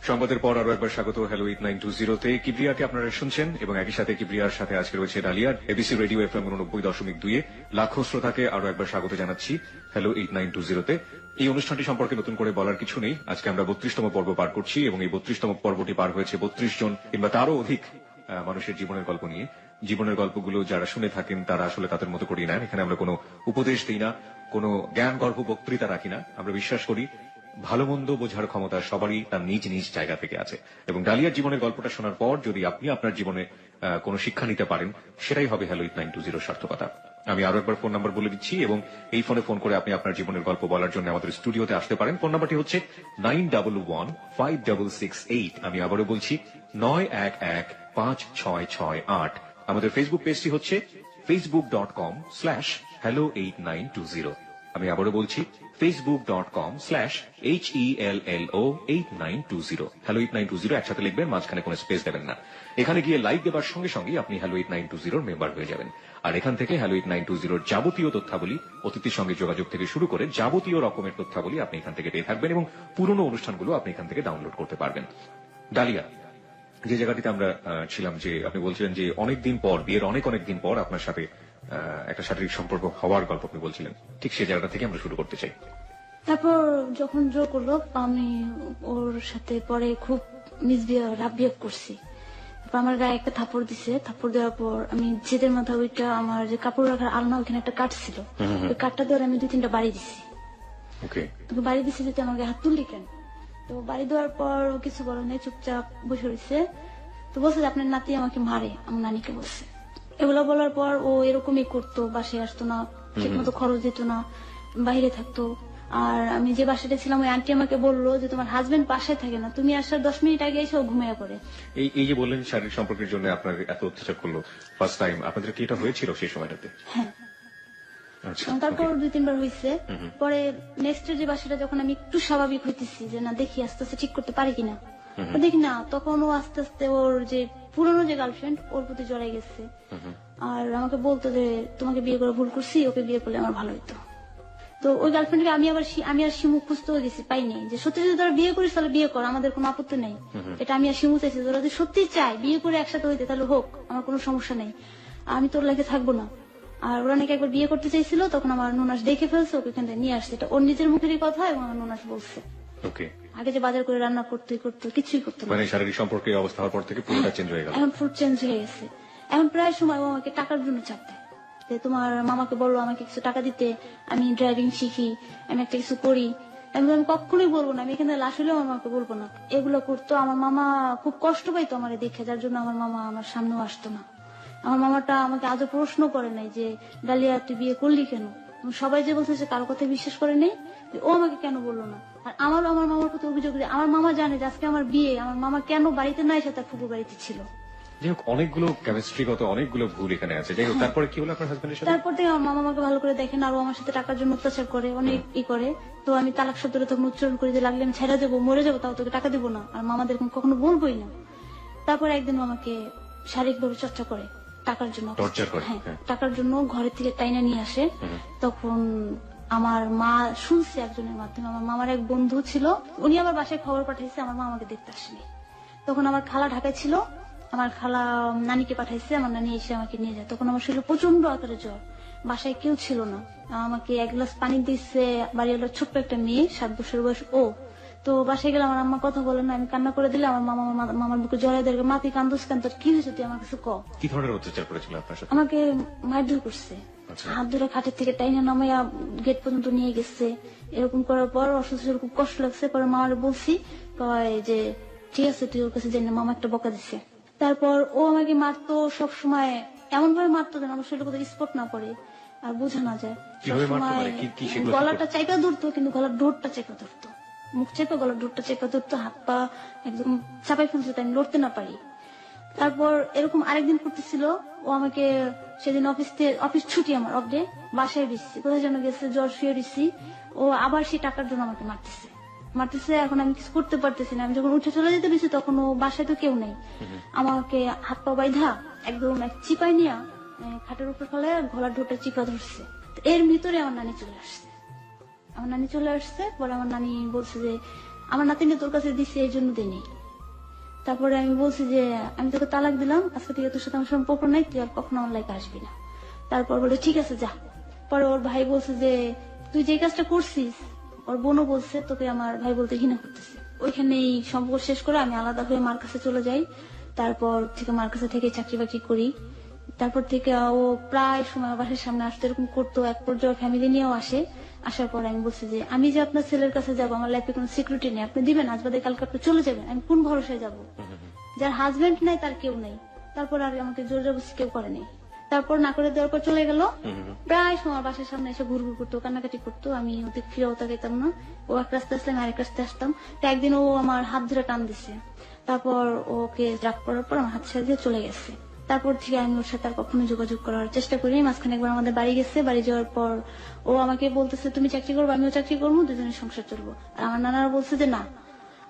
সংবাদের পর আরো একবার স্বাগত হ্যালো 8920-তে। কিবরিয়াকে আপনারা শুনছেন এবং একই সাথে কিবরিয়ার সাথে আজকে রয়েছে ডালিয়া। এবিসি রেডিও এফএম 89.2 লাখো শ্রোতাকে আরো একবার স্বাগত জানাচ্ছি হ্যালো 8920-তে। এই অনুষ্ঠানটি সম্পর্কে নতুন করে বলার কিছু নেই। আজকে আমরা 32তম পর্ব পার করছি এবং এই 32তম পর্বটি পার হয়েছে 32 জন কিংবা তারও অধিক মানুষের জীবনের গল্প নিয়ে। জীবনের গল্পগুলো যারা শুনে থাকেন তারা আসলে তাদের মতো করেই নেন। এখানে আমরা কোনো উপদেশ দিই না, কোনো জ্ঞান গর্ভ বক্তৃতা রাখি না। আমরা বিশ্বাস করি ভালো মন্দ বোঝার ক্ষমতা সবারই তার নিজ নিজ জায়গা থেকে আছে এবং ডালিয়ার জীবনের গল্পটা শোনার পর যদি আপনি আপনার জীবনে কোনো শিক্ষা নিতে পারেন সেটাই হবে হ্যালো 8920 সার্থকতা। আমি আরো একবার ফোন নাম্বার বলে দিচ্ছি এবং এই ফোনে ফোন করে আপনি আপনার জীবনের গল্প বলার জন্য আমাদের স্টুডিওতে আসতে পারেন। ফোন নাম্বারটি হচ্ছে 91156668। আমি আবারও বলছি 91156668। আমাদের ফেসবুক পেজটি হচ্ছে facebook.com/hello8920। আমি আবারও বলছি facebook.com/HELLO8920। হ্যালো 8920 একসাথে লিখবেন, মাঝখানে কোনো স্পেস দেবেন না। এখানে গিয়ে লাইক দেবার সঙ্গে সঙ্গে আপনি হ্যালো 8920 মেম্বার হয়ে যাবেন। আর এখান থেকে হ্যালো 8920 যাবতীয় তথ্যাবলী, অতিথির সঙ্গে যোগাযোগ থেকে শুরু করে যাবতীয় রকমের তথ্যাবলী আপনি এখান থেকে পেয়ে থাকবেন এবং পুরনো অনুষ্ঠানগুলো আপনি এখান থেকে ডাউনলোড করতে পারবেন। ডালিয়া, যে জায়গাটিতে আমরা ছিলাম, যে আপনি বলছিলেন যে অনেকদিন পর, বিয়ের অনেক দিন পর আপনার সাথে একটা শারীরিক সম্পর্ক হওয়ার গল্প আপনি বলছিলেন, ঠিক সেই জায়গাটা থেকে আমরা শুরু করতে চাই। তারপর যখন জোর করলো আমি ওর সাথে পরে খুব মিসবিহেভ রাফ বিহেভ করছি। তারপর আমার গায়ে একটা থাপ্পড় দিছে। থাপ্পড় দেওয়ার পর আমি জেদের মাথা ওইটা আমার যে কাপড় রাখার আলনা ওখানে একটা কাঠ ছিল, ওই কাঠটা দিয়ে আমি 2-3টা বাড়ি দিছি। বাড়ি দিছি যেতে আমার গায়ে হাত তুললি কেন? তো বাড়ি দেওয়ার পর কিছু বলো নেই, চুপচাপ বসে রয়েছে। তো বলছে যে আপনার নাতি আমাকে মারে, আমার নানিকে বলছে। এগুলো বলার পর ও এরকমই করতো, বাসায় আসতো না, ঠিক মতো খরচ দিত না, বাইরে থাকতো। আর আমি যে বাসাটা ছিলাম ওই আন্টি আমাকে বললো যে তোমার হাজবেন্ড বাসায় থাকে না, তুমি আসার 10 মিনিট আগে এসে ও ঘুমিয়ে পড়ে। এই যে বললেন শারীরিক সম্পর্কের জন্য আপনার এত অত্যাচার করলো, ফার্স্ট টাইম আপনাদের কি এটা হয়েছিল সেই সময়টাতে? হ্যাঁ, তারপর 2-3 বার হয়েছে। পরে নেক্সট যে বাসাটা যখন আমি একটু স্বাভাবিক হইতেছি যে না দেখি আস্তে আস্তে ঠিক করতে পারি কিনা, দেখি না, তখন ও আস্তে আস্তে ওর যে পুরনো যে গার্লফ্রেন্ড ওর প্রতি জড়াই গেছে। আর আমাকে বলতো যে তোমাকে বিয়ে করে ভুল করছি, ওকে বিয়ে করলে আমার ভালো হইতো। তো ওই গার্লফ্রেন্ডকে আমি আর শিমু খুঁজতেও গেছি, পাইনি। যে সত্যি যদি তোরা বিয়ে করিস তাহলে বিয়ে কর, আমাদের কোনো আপত্তি নেই। এটা আমি আর শিমু চাইছি, তোরা যদি সত্যি চাই বিয়ে করে একসাথে হইতে তাহলে হোক, আমার কোনো সমস্যা নেই, আমি তোর লাগে থাকবো না। আর ওরা নাকি একবার বিয়ে করতে চাইছিল, তখন আমার নুনাস দেখে ফেলছে, ওকে এখান থেকে নিয়ে আসছে। এটা ওর নিজের মুখেরই কথা এবং আমার নুনাস বলছে। আগে যে বাজার করে রান্না করতে কিছুই করতো না। মানে শারীরিক সম্পর্কে অবস্থা হওয়ার পর থেকে পুরোটা চেঞ্জ হয়ে গেল। এখন ফুড চেঞ্জ হয়ে গেছে। এখন প্রায় সময় ও আমাকে টাকার জন্য চাপ দেয় যে তোমার মামাকে বলো আমাকে কিছু টাকা দিতে, আমি ড্রাইভিং শিখি, আমি একটা কিছু করি। আমি কখনোই বলবো না, আমি এখানে লাশ হলেও আমার মাকে বলবো না। এগুলো করতো। আমার মামা খুব কষ্ট পাইতো আমার দেখে, যার জন্য আমার মামা আমার সামনেও আসতো না। আমার মামাটা আমাকে আজও প্রশ্ন করে নাই যে ডালিয়া তুই বিয়ে করলি কেন। সবাই যে বলছে কারো কথা বিশ্বাস করে নেই, ও আমাকে কেন বললো না। আর আমার মামার প্রতি অভিযোগ যে আমার মামা জানে যে আজকে আমার বিয়ে, আমার মামা কেন বাড়িতে নাই, সে তার ফুপুর বাড়িতে ছিল। যাই হোক, অনেকগুলো কেমিস্ট্রিগত অনেকগুলো ভুল এখানে আছে। যাই হোক, তারপরে কি হলো আপনার হাজবেন্ডের সাথে? তারপর থেকে আমার মামা আমাকে ভালো করে দেখেন, আর ও আমার সাথে টাকার জন্য অত্যাচার করে, অনেক করে। তো আমি তালাক শব্দটা তখন উচ্চারণ করে যে লাগলে আমি ছেড়ে যাবো, মরে যাবো, তাও তোকে টাকা দিব না। আর মামাদের কখনো বলবোই না। তারপর একদিন আমাকে শারীরিকভাবে চর্চা করে টাকার জন্য। টর্চার করে? হ্যাঁ, টাকার জন্য ঘরের থেকে টাইনা নিয়ে আসে। তখন আমার মা শুনছে একজনের মাধ্যমে। আমার মামার এক বন্ধু ছিল, উনি আমার বাসায় খবর পাঠাইছে, আমার মা আমাকে দেখতে আসেনি। তখন আমার খালা ঢাকায় ছিল, আমার খালা নানিকে পাঠাইছে, আমার নানি এসে আমাকে নিয়ে যায়। তখন আমার শরীরে প্রচন্ড আকারে জ্বর, বাসায় কেউ ছিল না। আমাকে এক গ্লাস পানি দিচ্ছে বাড়িওয়ালার ছোট্ট একটা মেয়ে, 7 বছর বয়স ও। তো বাসায় গেলে আমার আম্মা কথা বলে না, আমি কান্না করে দিলে আমার মামার বুকে জড়াই দেয়, মা তুই কান্দোস কেন, তোর কি হয়েছে, তুই আমার কিছু ক। কি ধরনের অত্যাচার করেছিল আপনার সাথে? আমাকে মারধর করছে, হাত ধরে খাটের থেকে টাইনা নামাইয়া গেট পর্যন্ত নিয়ে গেছে। এরকম করার পর অসুস্থ খুব কষ্ট লাগছে। পরে মামারে বলছি, কয় যে ঠিক আছে তুই ওর কাছে যাই না। মামা একটা বকা দিছে। তারপর ও আমাকে মারতো সব সময়, এমন ভাবে মারতো যেন আমার শরীরে কোথাও স্পট না পড়ে আর বোঝা না যায়। কিভাবে মারতো মানে কি সেগুলো? গলাটা চাইপা ধরতো, কিন্তু গলার ডোরটা চেপে ধরতো, মুখ চেপে গলার ডোরটা চেপে ধরতো, হাত পা একদম চাপাই ফেলতো, তাই আমি লড়তে না পারি। তারপর এরকম আরেকদিন করতেছিল, ও আমাকে সেদিন অফিস ছুটি, আমার অফ ডে, বাসায় দিচ্ছি, কোথায় যেন গেছে, জ্বর শুয়ে দিচ্ছি। ও আবার সেই টাকার জন্য আমাকে মারতেছে। এখন আমি কিছু করতে পারতেছি না। আমি যখন উঠে চলে যেতে দিচ্ছি তখন ও বাসায় তো কেউ নেই। আমাকে হাত পা বাইধা একদম এক চিপাই নিয়ে খাটের উপর ফেলে গলার ঢোটা চিপা ধরছে। এর ভিতরে আমার নানি চলে আসছে। পরে আমার নানি বলছে যে আমার নাতিনি তোর কাছে দিচ্ছি এই জন্য দেয়নি। তারপরে আমি বলছি যে আমি তোকে তালাক দিলাম, আজকে থেকে তোর সাথে আমার সম্পর্ক নাই, তুই আর কখনো আমার লাইফে আসবি না। তারপর বলে ঠিক আছে যা। পরে ওর ভাই বলছে যে তুই যে কাজটা করছিস, ওর বোনও বলছে তোকে আমার ভাই বলতে ঘৃণা করতেছে। ওইখানেই সম্পর্ক শেষ করে আমি আলাদা হয়ে মার কাছে চলে যাই। তারপর থেকে মার কাছে থেকে চাকরি বাকরি করি। তারপর থেকে ও প্রায় সময় বাসার সামনে আসতে এরকম করতো। এক পর্যায়ে ফ্যামিলি নিয়েও আসে। আসার পর আমি বলছি যে আমি যে আপনার ছেলের কাছে যাবো, আমার লাইফে কোনো সিকিউরিটি নেই, আপনি দিবেন, আজ বাদে কালকে আপনি চলে যাবেন, আমি কোন ভরসায় যাবো? যার হাজবেন্ড নাই তার কেউ নেই। তারপর আর আমাকে জোর জবরদস্তি কেউ করেনি। তারপর না করে দেওয়ার পর চলে গেল। প্রায় সময় বাসার সামনে এসে ঘুরঘুর করতো, কান্নাকাটি করতো। আমি ওদের ফিরেও তাকাইতাম না। ও এক রাস্তা আসলে আমি আরেক রাস্তায় আসতাম। তো একদিন ও আমার হাত ধরে টান দিছে। তারপর ওকে রাগ করার পর আমার হাত ছেড়ে দিয়ে চলে গেছে। তারপর থেকে আমি ওর সাথে আর কখনো যোগাযোগ করার চেষ্টা করি। মাঝখানে একবার আমাদের বাড়ি গেছে। বাড়ি যাওয়ার পর ও আমাকে বলতেছে তুমি চাকরি করবো, আমিও চাকরি করবো, দুজনের সংসার চলবো। আর আমার নানারা বলছে যে না,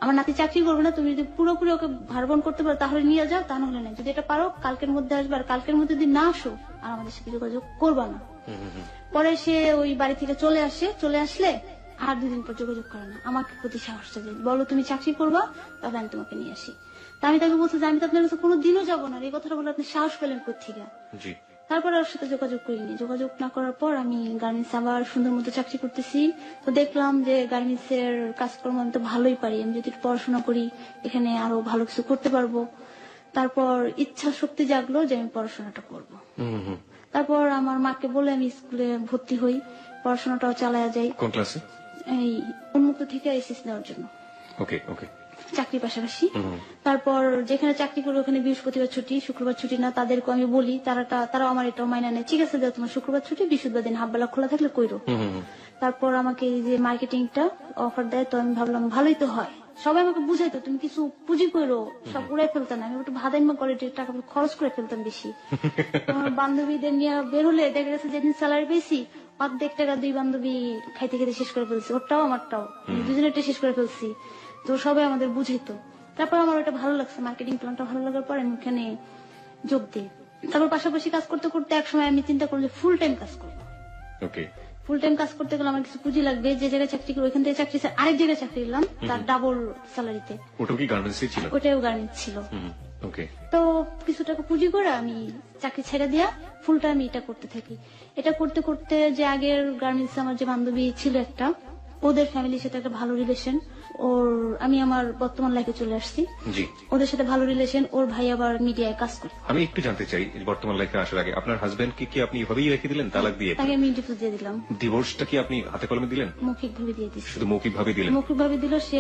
আমার নাতি চাকরি করবে না, তুমি যদি পুরোপুরি ওকে ভারবন করতে পারো তাহলে নিয়ে যাও, তা নাহলে না। যদি এটা পারো কালকের মধ্যে আসবে, আর কালকের মধ্যে যদি না আসো আর আমাদের সাথে যোগাযোগ করবা না। পরে সে ওই বাড়ি থেকে চলে আসলে আর 2 দিন পর যোগাযোগ করে না। আমাকে প্রতি সাহসটা যে বলো তুমি চাকরি করবা, তাহলে আমি তোমাকে নিয়ে আসি। তা আমি তাকে বলছি যে আমি তো আপনার কাছে কোনোদিনও যাবো না। এই কথাটা বলে আপনি সাহস পেলেন কোথেকে? তারপরে ওর সাথে যোগাযোগ করিনি। যোগাযোগ না করার পর আমি গার্মেন্টস আবার সুন্দর মতো চাকরি করতেছি। তো দেখলাম যে গার্মেন্টস এর কাজকর্ম আমি তো ভালোই পারি, আমি যদি পড়াশোনা করি এখানে আরো ভালো কিছু করতে পারবো। তারপর ইচ্ছা শক্তি জাগলো যে আমি পড়াশোনাটা করবো। তারপর আমার মাকে বলে আমি স্কুলে ভর্তি হই, পড়াশোনাটাও চালায়া যাই। কোন ক্লাসে? এই উন্মুক্ত থেকে এসএসসি দেওয়ার জন্য। ওকে ওকে। চাকরির পাশাপাশি। তারপর যেখানে চাকরি করি ওখানে বৃহস্পতিবার ছুটি, শুক্রবার ছুটি না। তাদেরকে আমি বলি, তারাও আমার এটাও মাইনা নেয়। ঠিক আছে দাও, তোমার শুক্রবার ছুটি, বৃহস্পতিবার দিন হাফ বেলা খোলা থাকলে কইরো। তারপর আমাকে যে মার্কেটিংটা অফার দেয়, তো আমি ভাবলাম ভালোই তো হয়। সবাই আমাকে বুঝাইতো তুমি কিছু পুঁজি করো, সব উড়াই ফেলতাম না। আমি একটু ভাদাইমা কোয়ালিটির টাকা খরচ করে ফেলতাম বেশি। আমার বান্ধবীদের নিয়ে বের হলে দেখা গেছে যেদিন স্যালারি পেয়েছি 1/2 টাকা 2 বান্ধবী খাইতে খেতে শেষ করে ফেলছি, ওরটাও আমারটাও, দুজনেরটা শেষ করে ফেলছি। তো সবাই আমাদের বুঝাইতো। তারপর আমার ওটা ভালো লাগছে, মার্কেটিং প্ল্যানটা ভালো লাগার পর আমি ওখানে যোগ দিই। তারপর পাশাপাশি কাজ করতে করতে এক সময় আমি চিন্তা করলাম ফুল টাইম কাজ করবো। ফুল টাইম কাজ করতে গেলে আমার কিছু পুঁজি লাগবে। যে জায়গায় চাকরি করি ওখান থেকে চাকরি আরেক জায়গায় চাকরি করলাম, তার ডাবল স্যালারিতে। ওটাও কি গার্মেন্টস ছিল? ওটাও গার্মেন্টস ছিল। তো কিছু টাকা পুঁজি করে আমি চাকরি ছেড়ে দিয়া ফুল টাইম এটা করতে থাকি। এটা করতে করতে যে আগের গার্মেন্টস আমার যে বান্ধবী ছিল একটা, ওদের ফ্যামিলির সাথে একটা ভালো রিলেশন। ও ওর আমি আমার বর্তমান লাইফে চলে আসছি। জি, ওদের সাথে ভালো রিলেশন, ওর ভাই আবার মিডিয়ায় কাজ করে। আমি একটু জানতে চাই বর্তমান লাইফে আসার আগে আপনার হাজবেন্ড কি আপনি এভাবেই রেখে দিলেন, তালাক দিয়ে? তাকে আমি ডিভোর্স দিয়ে দিলাম, ডিভোর্সটা কি আপনি হাতে কলমে দিলেন? মৌখিক ভাবে দিয়ে দিচ্ছি। শুধু মৌখিক ভাবে দিলেন? মৌখিক ভাবে দিল, সে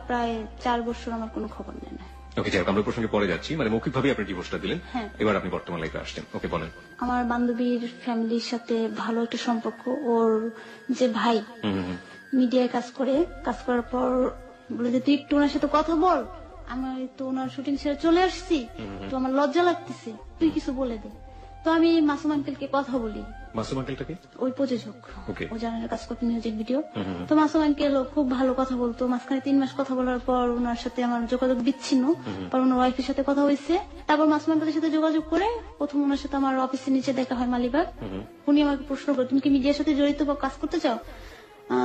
প্রায় 4 বছর আমার কোনো খবর নেয় না। ওকে, যাই হোক, আমরা প্রসঙ্গে পরে যাচ্ছি। মানে মৌখিক ভাবে আপনি ডিভোর্সটা দিলেন, হ্যাঁ। এবার আপনি বর্তমান লাইফে আসছেন। ওকে, বলেন। আমার বান্ধবীর ফ্যামিলির সাথে ভালো একটা সম্পর্ক। ওর যে ভাই মিডিয়ায় কাজ করে, কাজ করার পর বলে যে তুই একটু ওনার সাথে কথা বল, আমি তো ওনার শুটিং ছেড়ে চলে আসছি, তো আমার লজ্জা লাগতেছে, তুই কিছু বলে দে। তো আমি মাসুম আঙ্কেলকে কথা বলি। মাসুম আঙ্কেলটাকে? ওই প্রযোজক, ওকে। ও জানার কাজ করতে মিউজিক ভিডিও। তো মাসুম আঙ্কেল খুব ভালো কথা বলতো। মাঝখানে 3 মাস কথা বলার পর ওনার সাথে আমার যোগাযোগ বিচ্ছিন্ন, পর ওনার ওয়াইফের সাথে কথা হয়েছে। তারপর মাসুম আঙ্কেলের সাথে যোগাযোগ করে প্রথম ওনার সাথে আমার অফিসের নিচে দেখা হয় মালিবাগ। উনি আমাকে প্রশ্ন করে, তুমি কি মিডিয়ার সাথে জড়িত বা কাজ করতে চাও?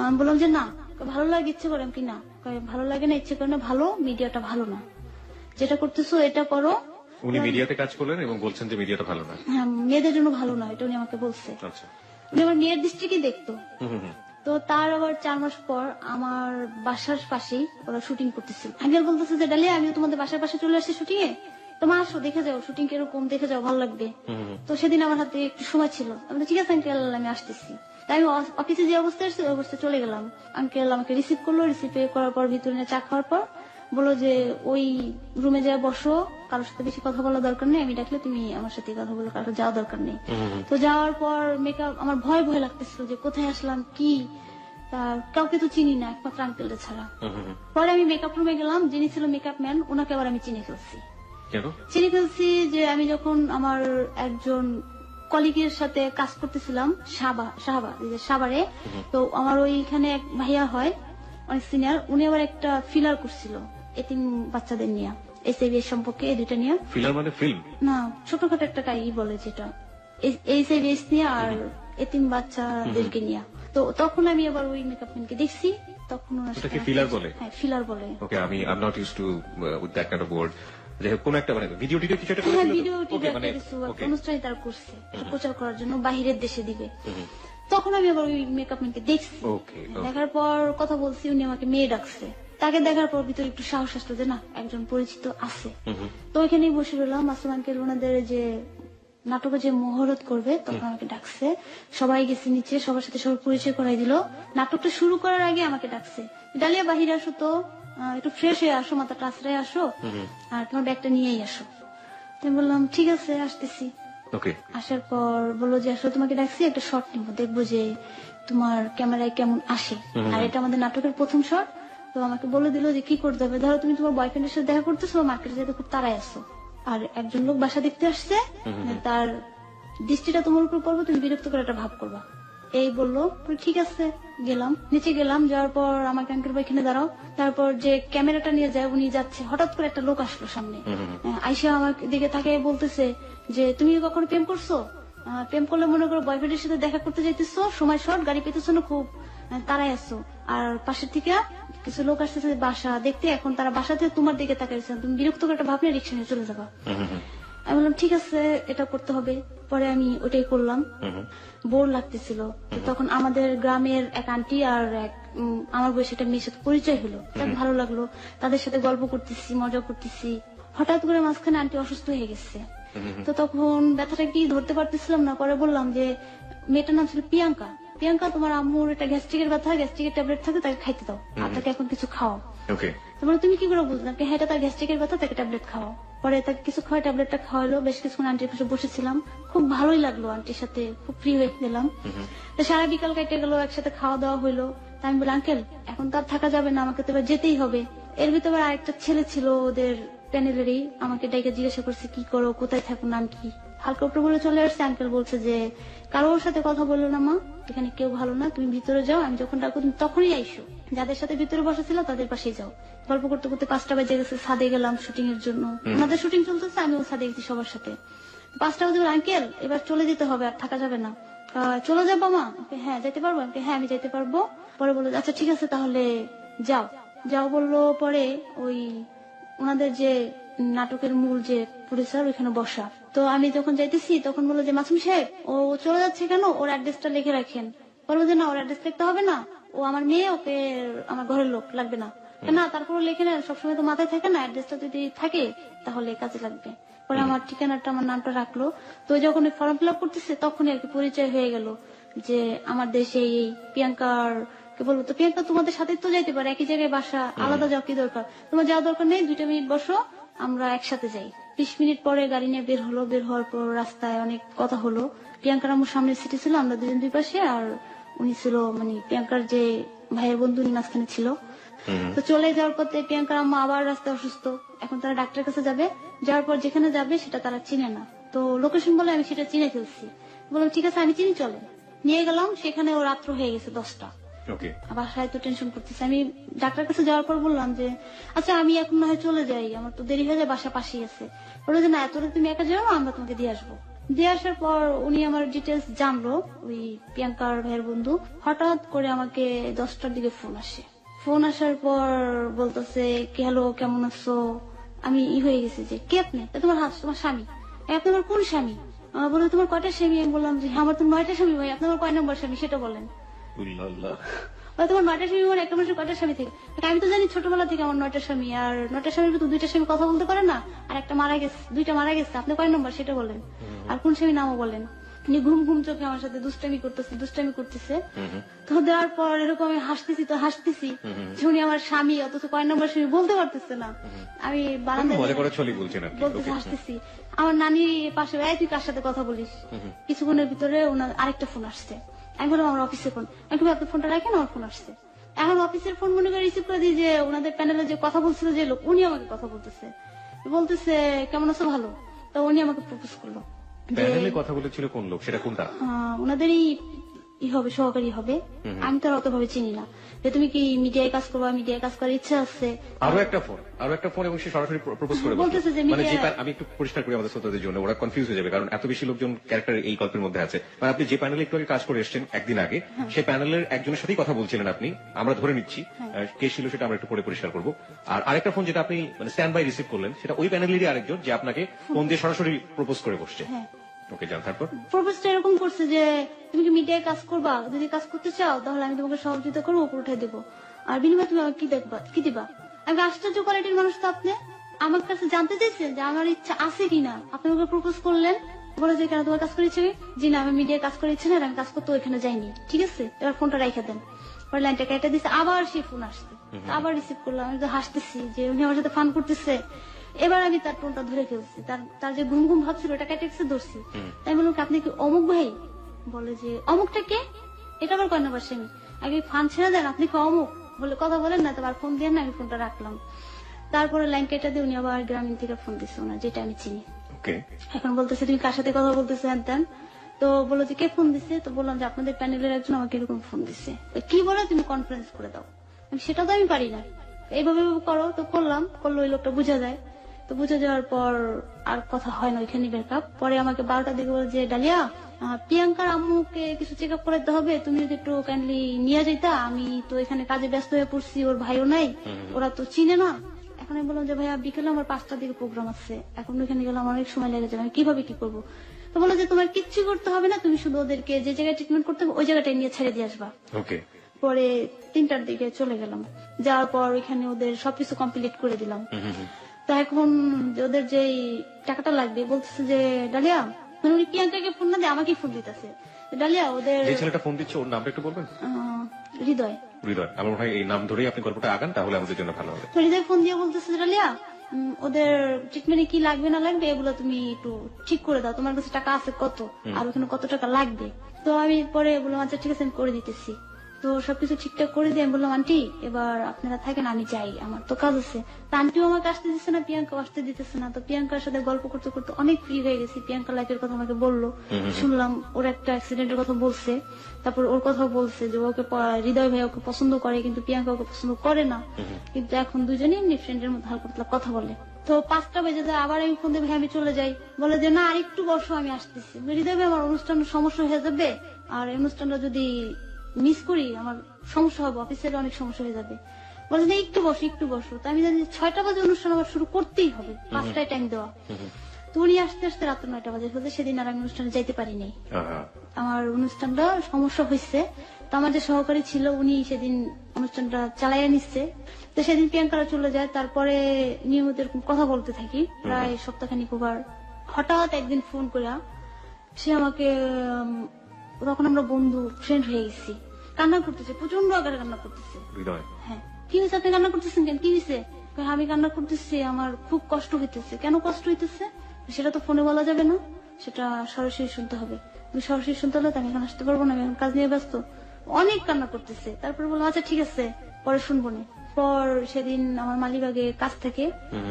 আমি বললাম যে না, ভালো লাগে, ইচ্ছে করে। আমি কি না, ভালো লাগে না, ইচ্ছে করে না, ভালো, মিডিয়াটা ভালো না, যেটা করতেছো এটা করো। উনি মিডিয়াতে কাজ করলেন এবং বলছেন যে মিডিয়াটা ভালো না। হ্যাঁ, মেয়েদের জন্য ভালো না, এটা উনি আমাকে বলছে। আচ্ছা। উনি আমার মেয়ের দৃষ্টিকে দেখতো। হুম। তো তার আবার 4 মাস পর আমার বাসার পাশেই ওরা শুটিং করতেছিল। আঙ্কেল বলতেছে যে ডালিয়া, আমিও তোমাদের বাসার পাশে চলে আসছি শুটিং এ, তোমার আসো, দেখে যাও শুটিং কিরকম, দেখে যাও, ভালো লাগবে। তো সেদিন আমার হাতে একটু সময় ছিল, আমি বললাম, ঠিক আছে আঙ্কেল, আমি আসতেছি। তাই আমি অফিসে যে অবস্থায় আসছি ওই অবস্থায় চলে গেলাম। আঙ্কেল আমাকে রিসিভ করলো, রিসিভে করার পর ভিতরে নিয়ে চা খাওয়ার পর বললো যে ওই রুমে যা বসো, কারোর সাথে বেশি কথা বলার দরকার নেই, আমি ডাকলে তুমি আমার সাথে কথা বলো, কারোর যাওয়ার দরকার নেই। তো যাওয়ার পর মেকআপ, আমার ভয় ভয় লাগতেছিল যে কোথায় আসলাম, কি, কাউকে তো চিনি না একমাত্র আঙ্কেলদের ছাড়া। পরে আমি মেকআপ রুমে গেলাম, যিনি ছিল মেকআপ ম্যান, ওনাকে আবার আমি চিনে ফেলছি। চিনে ফেলছি যে আমি যখন আমার একজন কলিগের সাথে কাজ করতেছিলাম সাভারে, তো আমার ওইখানে এক ভাইয়া হয় অনেক সিনিয়র, উনি আবার একটা ফিলার করছিল এতিম বাচ্চাদের নিয়ে, এইচআইভি সম্পর্কে, এই দুইটা নিয়ে। ফিলার মানে ফিল্ম না, ছোটখাটো একটা কাজ বলে, যেটা এইচআইভি নিয়ে আর এতিম বাচ্চাদেরকে নিয়ে। তো তখন আমি আবার ওই মেকআপ ম্যানকে দেখছি, তখন ওনার সাথে ফিলার বলে। হ্যাঁ, ফিলার বলে। ওকে, আমি I am not used to with that kind of word. যাই হোক, কোন একটা মানে ভিডিও কিছু একটা হ্যাঁ, করেছিল তো? ভিডিও ওকে, মানে কিছু ওকে। অনুষ্ঠানে তার করছে প্রচার করার জন্য, বাহিরের দেশে দিবে। তখন আমি আবার ওই মেকআপ ম্যানকে দেখছি। ওকে, দেখার পর কথা বলছি, উনি আমাকে মেয়ে ডাকছে। তাকে দেখার পর ভিতরে একটু সাহস আসলো যে না, একজন পরিচিত আছে। তো ওইখানেই বসে রইলাম। মাসুম আঙ্কেল ওনাদের যে নাটকে যে মহরত করবে, তখন আমাকে ডাকছে। সবাই গেছে নিচে, সবার সাথে সবার পরিচয় করাই দিল। নাটকটা শুরু করার আগে আমাকে ডাকছে, ডালিয়া বাহিরে আসো তো, একটু ফ্রেশ হয়ে আসো, মাথাটা আশ্রয় আসো, আর তোমার ব্যাগটা নিয়েই আসো। আমি বললাম ঠিক আছে, আসতেছি। ওকে। আসার পর বললো যে আসলে তোমাকে ডাকছি, একটা শর্ট নিবো, দেখবো যে তোমার ক্যামেরায় কেমন আসে। আর এটা আমাদের নাটকের প্রথম শর্ট। তো আমাকে বলে দিল যে কি করতে হবে, ধরো তুমি তোমার বয়ফ্রেন্ডের সাথে দেখা করতেছো, মার্কেটে যেতে খুব তাড়ায় আসো, আর একজন লোক বাসা দেখতে আসছে, তার দৃষ্টিটা তোমার উপর পড়বে, তুমি বিরক্ত করে একটা ভাব করবা, এই বললো। ঠিক আছে, গেলাম, নিচে গেলাম। যাওয়ার পর আমাকে আঙ্কেল ভাই এখানে দাঁড়াও। তারপর যে ক্যামেরাটা নিয়ে যায়, উনি যাচ্ছে, হঠাৎ করে একটা লোক আসলো সামনে। আইসা আমার দিকে তাকে বলতেছে যে তুমি কখনো প্রেম করছো? প্রেম করলে মনে করো বয়ফ্রেন্ডের সাথে দেখা করতে যাইতেছো, সময় শর্ট, গাড়ি পেতেছো না, খুব তারাই আসছো, আর পাশের থেকে কিছু লোক আসতেছে বাসা দেখতে, এখন তারা বাসা থেকে তোমার দিকে তাকাইছে, তুমি বিরক্ত করে একটা ভাবনা রিক্সা নিয়ে চলে যাবা। আমি বললাম ঠিক আছে, এটা করতে হবে। পরে আমি ওটাই করলাম। বোর লাগতেছিল, তখন আমাদের গ্রামের এক আন্টি আর এক আমার বয়সী একটা মেয়ের সাথে পরিচয় হলো, ভালো লাগলো, তাদের সাথে গল্প করতেছি, মজা করতেছি। হঠাৎ করে মাঝখানে আন্টি অসুস্থ হয়ে গেছে। তো তখন ব্যথাটা কি ধরতে পারতেছিলাম না। পরে বললাম যে মেয়েটার নাম ছিল প্রিয়াঙ্কা, প্রিয়াঙ্কা তোমার আম্মুর একটা গ্যাস্ট্রিকের ব্যথা, গ্যাস্ট্রিকের ট্যাবলেট থাকে, তাকে খাইতে দাও, আর তাকে এখন কিছু খাও। তারপরে তুমি কি করে বুঝলাম? হ্যাঁ, এটা তার গ্যাস্ট্রিকের ব্যথা, তাকে ট্যাবলেট খাও। পরে তাকে কিছু খাওয়াই, ট্যাবলেটটা খাওয়ালো। বেশ কিছুক্ষণ আন্টির পাশে বসেছিলাম, খুব ভালোই লাগলো, আন্টির সাথে খুব ফ্রি হয়ে গেলাম। তো সারা বিকাল কেটে গেল, একসাথে খাওয়া দাওয়া হইলো। তা আমি বলি আঙ্কেল, এখন তো আর থাকা যাবে না, আমাকে তো এবার যেতেই হবে। এর ভিতরে আরেকটা ছেলে ছিল ওদের প্যানেলেরই, আমাকে ডাইকে জিজ্ঞাসা করছে কি করো, কোথায় থাকো, নাম কি। হালকা উপরে বলে চলে আসছে। আঙ্কেল বলছে যে কারোর সাথে কথা বললো না মা, এখানে কেউ ভালো না, তুমি ভিতরে যাও, আমি যখন ডাকবো তুমি তখনই আইসো, যাদের সাথে ভিতরে বসা ছিল তাদের পাশেই যাও। গল্প করতে করতে 5টা বাজে গেছে, ছাদে গেলাম শুটিং এর জন্য। আমাদের শুটিং চলতেছে, আমিও ছাদে গেছি সবার সাথে। 5টা বাজে আঙ্কেল এবার চলে যেতে হবে, আর থাকা যাবে না। চলে যাবো মা? হ্যাঁ যেতে পারবো? হ্যাঁ আমি যেতে পারবো। পরে বললো আচ্ছা ঠিক আছে তাহলে যাও যাও বললো। পরে ওই ওনাদের যে নাটকের মূল যে প্রডিউসার ওইখানে বসা। তো আমি যখন যাইতেছি তখন বললো যে মাসুম সাহেব ও চলে যাচ্ছে কেন, ওর অ্যাড্রেসটা লিখে রাখেন। বলবো যে না, ওর অ্যাড্রেস লিখতে হবে না, ও আমার মেয়ে, ওকে আমার ঘরের লোক লাগবে না। না তারপরে লেখে না, সবসময় তো মাথায় থাকে না, অ্যাড্রেসটা যদি থাকে তাহলে কাজে লাগবে। পরে আমার ঠিকানাটা, আমার নামটা রাখলো। তো যখন ফর্ম ফিল আপ করতেছে তখনই আর কি পরিচয় হয়ে গেল যে আমার দেশে এই প্রিয়াঙ্কার কে বলবো, তো প্রিয়াঙ্কা তোমাদের সাথে তো যাইতে পারে, একই জায়গায় বাসা, আলাদা যাও কি দরকার, তোমার যাওয়ার দরকার নেই, 2 মিনিট বসো, আমরা একসাথে যাই। 20 মিনিট পরে গাড়ি নিয়ে বের হলো। বের হওয়ার পর রাস্তায় অনেক কথা হলো। প্রিয়াঙ্কার আমার সামনে সিটে ছিল, আমরা দুজন দুই পাশে, আর উনি ছিল মানে প্রিয়াঙ্কার যে ভাইয়ের বন্ধু, উনি মাঝখানে ছিল। তো চলে যাওয়ার পথে প্রিয়াঙ্কার আম্মা আবার রাস্তায় অসুস্থ, এখন তারা ডাক্তারের কাছে যাবে। যাওয়ার পর যেখানে যাবে সেটা তারা চিনে না, তো লোকেশন বলে আমি সেটা চিনে ফেলছি। বললাম ঠিক আছে আমি চিনি, চলে নিয়ে গেলাম। সেখানে ও রাত্র হয়ে গেছে 10টা। বাসায় তো টেনশন করতেছে। আমি ডাক্তার কাছে যাওয়ার পর বললাম যে আচ্ছা আমি এখন না হয় চলে যাই, আমার তো দেরি হয়ে যায়, বাসা পাশেই আছে। বললো যে না, এত তুমি একা যাও, আমরা তোমাকে দিয়ে আসবো। দিয়ে আসার পর উনি আমার ডিটেলস জানলো, ওই প্রিয়াঙ্কার ভাইয়ের বন্ধু। হঠাৎ করে আমাকে 10টার দিকে ফোন আসে। ফোন আসার পর বলতেছে কি হ্যালো কেমন আছো। আমি হয়ে গেছি যে কে আপনি? তোমার তোমার স্বামী। আপনি আমার কোন স্বামী? বলে তোমার কয়টা স্বামী? আমি বললাম যে আমার তো 9টা স্বামী ভাই, আপনার কয় নম্বর স্বামী সেটা বলেন। তোমার 9টা স্বামী, আমার একটা মানুষের কয়টা স্বামী থেকে? আমি তো জানি ছোটবেলা থেকে আমার 9টা স্বামী, আর 9টা স্বামীর ভিতর 2টা স্বামী কথা বলতে পারে না, আর একটা মারা গেছে, 2টা মারা গেছে, আপনি কয় নম্বর সেটা বলেন, আর কোন স্বামী নামও বলেন। উনি ঘুম ঘুম চোখে আমার সাথে দুষ্টামি করতেছে। তো দেওয়ার পর এরকম আমি হাসতেছি যে উনি আমার স্বামী, অথচ কয় নম্বর স্বামী বলতে পারতেছে না। আমি বারান্দায় বলতেছি, হাসতেছি। আমার নানি পাশে, তুই কার সাথে কথা বলিস? কিছুক্ষণের ভিতরে ওনার আরেকটা ফোন আসছে। আমি বললাম আমার অফিসের ফোন। আমি আপনার ফোনটা রাখেন, আমার ফোন আসছে। এখন অফিসের ফোন মনে করে রিসিভ করে দিই যে ওনাদের প্যানেলে যে কথা বলছিল যে লোক, উনি আমাকে কথা বলতেছে কেমন আছো, ভালো। তো উনি আমাকে প্রপোজ করলো। প্যানেলে কথা বলেছিল কোন লোক, সেটা কোনটা? ওনাদেরই হবে, সহকারী হবে। আমি তো আর অত ভাবে চিনি না। যে তুমি কি মিডিয়ায় কাজ করবা, মিডিয়ায় কাজ করার ইচ্ছা আছে? আরো একটা ফোন এবং সে সরাসরি প্রপোজ করে বলতেছে যে মানে আমি একটু পরিষ্কার করি আমাদের শ্রোতাদের জন্য, ওরা কনফিউজ হয়ে যাবে, কারণ এত বেশি লোকজন ক্যারেক্টার এই গল্পের মধ্যে আছে। মানে আপনি যে প্যানেলে একটু আগে কাজ করে এসেছেন একদিন আগে, সেই প্যানেলের একজনের সাথেই কথা বলছিলেন আপনি, আমরা ধরে নিচ্ছি। কে ছিল সেটা আমরা একটু পরে পরিষ্কার করবো। আর আরেকটা ফোন যেটা আপনি মানে স্ট্যান্ড বাই রিসিভ করলেন, সেটা ওই প্যানেলেরই আরেকজন যে আপনাকে ফোন দিয়ে সরাসরি প্রপোজ করে বসছে। ওকে, যান তারপর। প্রপোজটা এরকম করছে যে তুমি কি মিডিয়ায় কাজ করবা, যদি কাজ করতে চাও তাহলে আমি তোমাকে সহযোগিতা করবো, উপর উঠে দেবো, আর বিনিময়ে তুমি আমাকে কি দিবা। আমি আশ্চর্য কোয়ালিটির মানুষ তো আপনি, আমার কাছে জানতে চাইছেন যে আমার ইচ্ছা আছে কিনা। আপনি আমাকে প্রপোজ করলেন, বলে যে কেন তোমার কাজ করেছি? জি না, আমি মিডিয়ায় কাজ করেছি না, আমি কাজ করতে ওইখানে যাইনি। ঠিক আছে, এবার ফোনটা রেখে দেন। পরে লাইনটা কেটে দিচ্ছে, আবার সেই ফোন আসছে, আবার রিসিভ করলাম। আমি তো হাসতেছি যে উনি আমার সাথে ফান করতেছে। এবার আমি তার টোনটা ধরে ফেলছি, তার যে ঘুম ঘুম ভাবছিল ওটা কেটে ধরছি। তাই বললাম আপনি কি অমুক ভাই? বলে যে অমুকটা কে? এটা আবার কয় নম্বর স্বামী? আগে ফান ছেড়ে দেন, আপনি কি অমুক বলে কথা বলেন না, তারপর ফোন দিয়ে না, আমি ফোনটা রাখলাম। তারপরে লাইন কেটে দিয়ে উনি আবার গ্রামীণ থেকে ফোন দিচ্ছে, ওনার যেটা আমি চিনি। এখন বলতেছে তুমি কার সাথে কথা বলতেছে হ্যান ত্যান। তো বললো যে কে ফোন দিচ্ছে? তো বললাম যে আপনাদের প্যানেলের একজন আমাকে এরকম ফোন দিচ্ছে। কি বলে তুমি কনফারেন্স করে দাও। সেটা তো আমি পারি না, এইভাবে করো। তো করলো, ওই লোকটা বুঝা যায়। তো বুঝে যাওয়ার পর আর কথা হয় না, ওইখানে ব্রেকআপ। পরে আমাকে 12টার দিকে বলে যে ডালিয়া, প্রিয়াঙ্কার আম্মুকে কিছু চেক আপ করাতে হবে, তুমি যদি একটু কাইন্ডলি নিয়ে যাইতা, আমি তো এখানে কাজে ব্যস্ত হয়ে পড়ছি, ওর ভাইও নাই, ওরা তো চিনে না। এখন আমি বললাম যে ভাইয়া বিকেলে আমার 5টার দিকে প্রোগ্রাম আছে, এখন ওইখানে গেলে আমার অনেক সময় লেগে যাবে, আমি কিভাবে কি করবো। তো বললো যে তোমার কিচ্ছু করতে হবে না, তুমি শুধু ওদেরকে যে জায়গায় ট্রিটমেন্ট করতে হবে ওই জায়গাটায় নিয়ে ছেড়ে দিয়ে আসবা। পরে 3টার দিকে চলে গেলাম। যাওয়ার পর ওইখানে ওদের সবকিছু কমপ্লিট করে দিলাম। তো এখন ওদের যে টাকাটা লাগবে বলতেছে যে ডালিয়া, মানে উনি প্রিয়াঙ্কাকে ফোন না দিয়ে আমাকে ফোন দিতেছে। ডালিয়া, ওদের যে ছেলেটা ফোন দিচ্ছে ওর নামটা একটু বলবেন? হৃদয়। আমার ভাই এই নাম ধরেই আপনি গল্পটা আগান, তাহলে আমাদের জন্য ভালো হবে। তো হৃদয় ফোন দিয়ে বলতেছে ডালিয়া, ওদের ট্রিটমেন্টে কি লাগবে না লাগবে এগুলো তুমি একটু ঠিক করে দাও, তোমার কাছে টাকা আছে কত, আর ওখানে কত টাকা লাগবে। তো আমি পরে বললাম আচ্ছা ঠিক আছে আমি করে দিতেছি। তো সবকিছু ঠিকঠাক করে দিয়ে আমি বললাম আন্টি এবার আপনারা থাকেন, আমি যাই, আমার তো কাজ আছে। তো আন্টিও আমাকে আসতে দিচ্ছে না, প্রিয়াঙ্কা আসতে দিতেছে না। তো প্রিয়াঙ্কার সাথে গল্প করতে করতে অনেক ফ্রি হয়ে গেছি। প্রিয়াঙ্কা লাইফের কথা আমাকে বললো, শুনলাম ওর একটা অ্যাক্সিডেন্টের কথা বলছে, তারপর ওর কথা বলছে যে ওকে হৃদয় ভাই ওকে পছন্দ করে কিন্তু প্রিয়াঙ্কা ওকে পছন্দ করে না, কিন্তু এখন দুজনেই এমনি ফ্রেন্ডের মধ্যে হালকা পাতলা কথা বলে। তো 5টা বেজে যায়, আবার আমি ফোন দিয়ে ভাই আমি চলে যাই। বলে যে না আরেকটু বসো, আমি আসতেছি। হৃদয় ভাই আমার অনুষ্ঠানের সমস্যা হয়ে যাবে, আর এই অনুষ্ঠানটা যদি মিস করি আমার সমস্যা হবে, অফিসের অনেক সমস্যা হয়ে যাবে। বলে যে একটু বসো। তো আমি জানি 6টা বাজে অনুষ্ঠান আমার শুরু করতেই হবে, 5টায় টাইম দেওয়া। তো উনি আসতে আসতে রাত 9টা বাজে ফেলতে, সেদিন আর আমি অনুষ্ঠানে যাইতে পারিনি। আমার অনুষ্ঠানটা সমস্যা হয়েছে, তো আমার যে সহকারী ছিল উনি সেদিন অনুষ্ঠানটা চালাইয়া নিচ্ছে। তো সেদিন প্রিয়াঙ্কারা চলে যায়, তারপরে নিয়মিত এরকম কথা বলতে থাকি প্রায় সপ্তাহখানিক ওভার। হঠাৎ একদিন ফোন করে সে আমাকে তখন আমরা বন্ধু ফ্রেন্ড হয়ে গেছি, কান্না করতেছে, প্রচন্ড আকারে কান্না করতেছে। হৃদয়, হ্যাঁ, কি হয়েছে, আপনি কান্না করতেছেন কেন, কি হয়েছে? আমি কান্না করতেছি, আমার খুব কষ্ট হইতেছে। কেন কষ্ট হইতেছে সেটা তো ফোনে বলা যাবে না, সেটা সরাসরি শুনতে হবে। আমি সরাসরি শুনতে হলে তো আমি এখন আসতে পারবো না, আমি এখন কাজ নিয়ে ব্যস্ত। অনেক কান্না করতেছে, তারপরে বললাম আচ্ছা ঠিক আছে পরে শুনবো না। পর সেদিন আমার মালিবাগে কাজ থেকে,